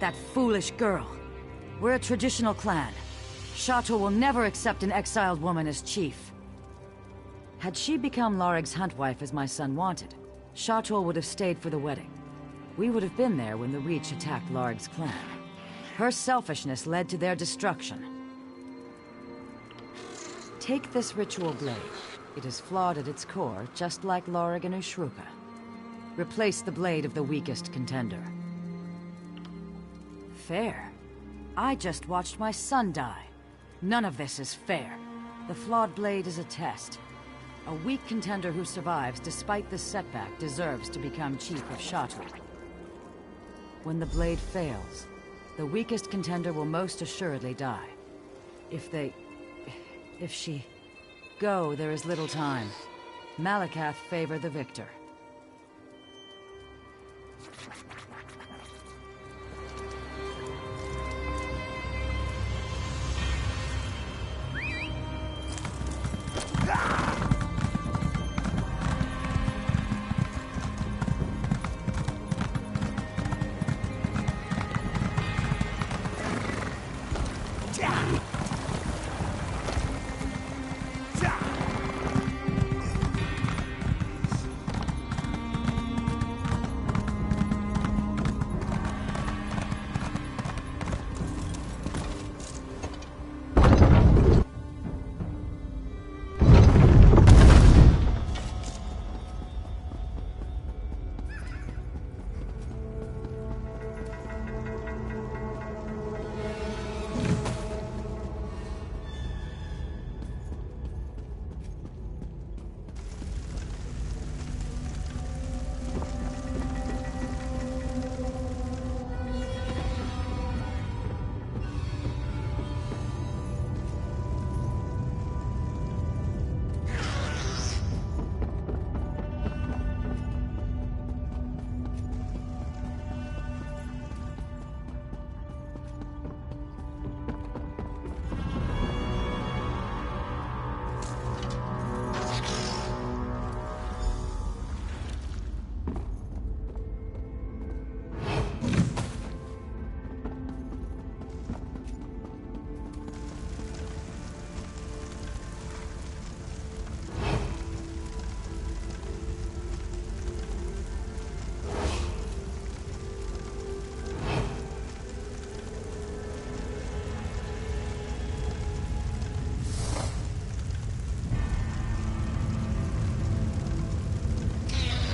That foolish girl. We're a traditional clan. Shatul will never accept an exiled woman as chief. Had she become Lorig's hunt wife as my son wanted, Shatul would have stayed for the wedding. We would have been there when the Reach attacked Lorig's clan. Her selfishness led to their destruction. Take this ritual blade. It is flawed at its core, just like Lorig and Ushruka. Replace the blade of the weakest contender. Fair. I just watched my son die. None of this is fair. The flawed blade is a test. A weak contender who survives despite the setback deserves to become chief of Shatul. When the blade fails, the weakest contender will most assuredly die. If she... Go, there is little time. Malakath favor the victor.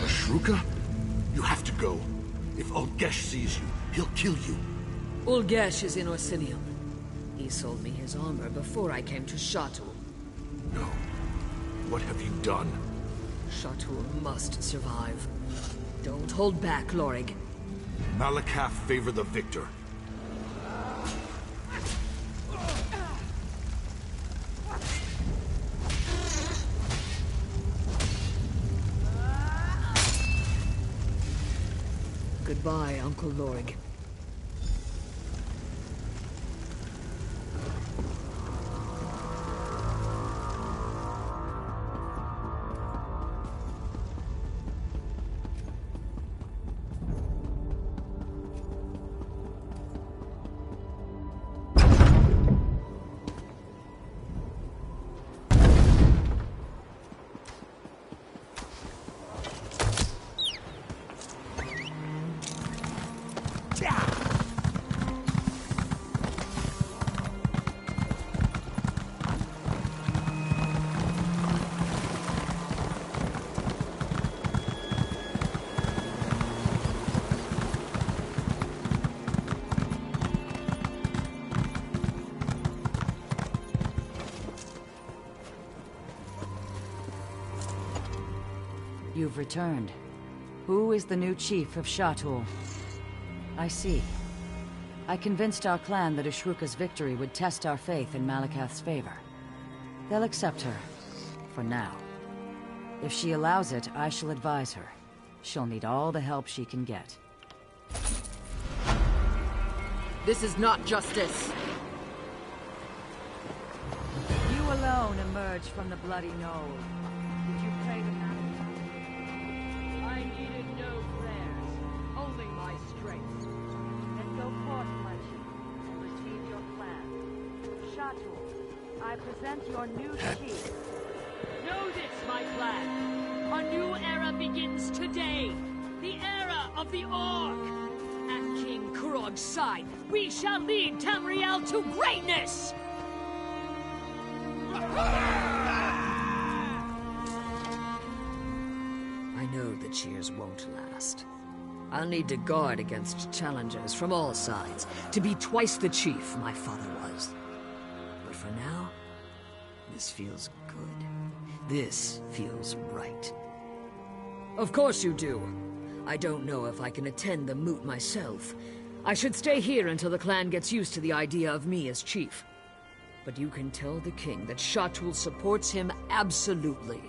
Ashruka? You have to go. If Ulgesh sees you, he'll kill you. Ulgesh is in Orsinium. He sold me his armor before I came to Shatul. No. What have you done? Shatul must survive. Don't hold back, Lorig. Malakath favor the victor. Goodbye, Uncle Lorig. You've returned. Who is the new chief of Shatul? I see. I convinced our clan that Ashruka's victory would test our faith in Malakath's favor. They'll accept her. For now. If she allows it, I shall advise her. She'll need all the help she can get. This is not justice. You alone emerged from the bloody knoll. Did you pray to Malakath? I needed no prayers, only my strength. Then go forth, my chief, and retrieve your clan. Shatul, I present your new chief. Know this, my clan. A new era begins today. The era of the Orc. At King Kurog's side, we shall lead Tamriel to greatness! I know the cheers won't last. I'll need to guard against challengers from all sides, to be twice the chief my father was. But for now, this feels good. This feels right. Of course you do. I don't know if I can attend the moot myself. I should stay here until the clan gets used to the idea of me as chief. But you can tell the king that Shatul supports him absolutely.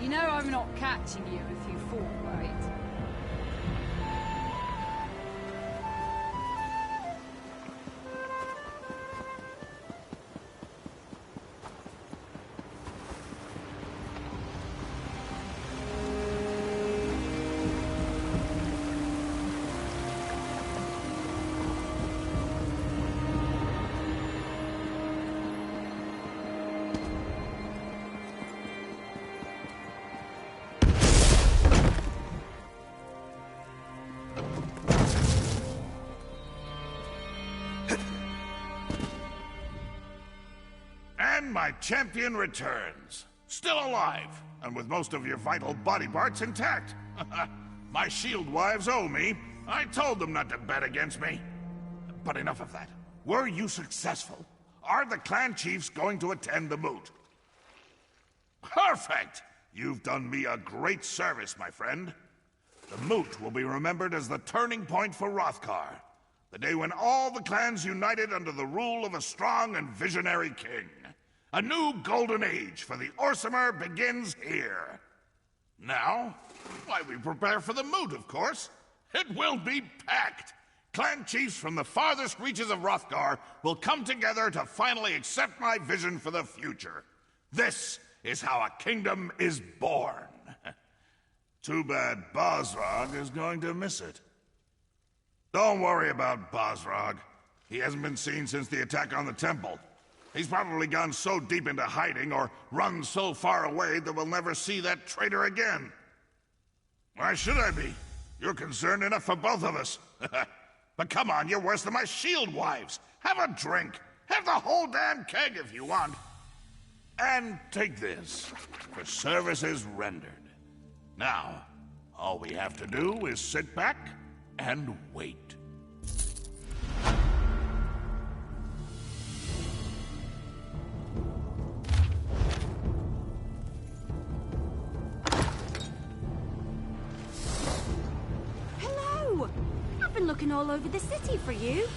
You know I'm not catching you if you fall, right? My champion returns. Still alive, and with most of your vital body parts intact. My shield wives owe me. I told them not to bet against me. But enough of that. Were you successful? Are the clan chiefs going to attend the moot? Perfect! You've done me a great service, my friend. The moot will be remembered as the turning point for Hrothgar. The day when all the clans united under the rule of a strong and visionary king. A new golden age for the Orsimer begins here. Now, why, we prepare for the moot, of course. It will be packed. Clan chiefs from the farthest reaches of Hrothgar will come together to finally accept my vision for the future. This is how a kingdom is born. Too bad Bosrog is going to miss it. Don't worry about Bosrog. He hasn't been seen since the attack on the temple. He's probably gone so deep into hiding or run so far away that we'll never see that traitor again. Why should I be? You're concerned enough for both of us. But come on, you're worse than my shield wives. Have a drink. Have the whole damn keg if you want. And take this for services rendered. Now, all we have to do is sit back and wait. Looking all over the city for you.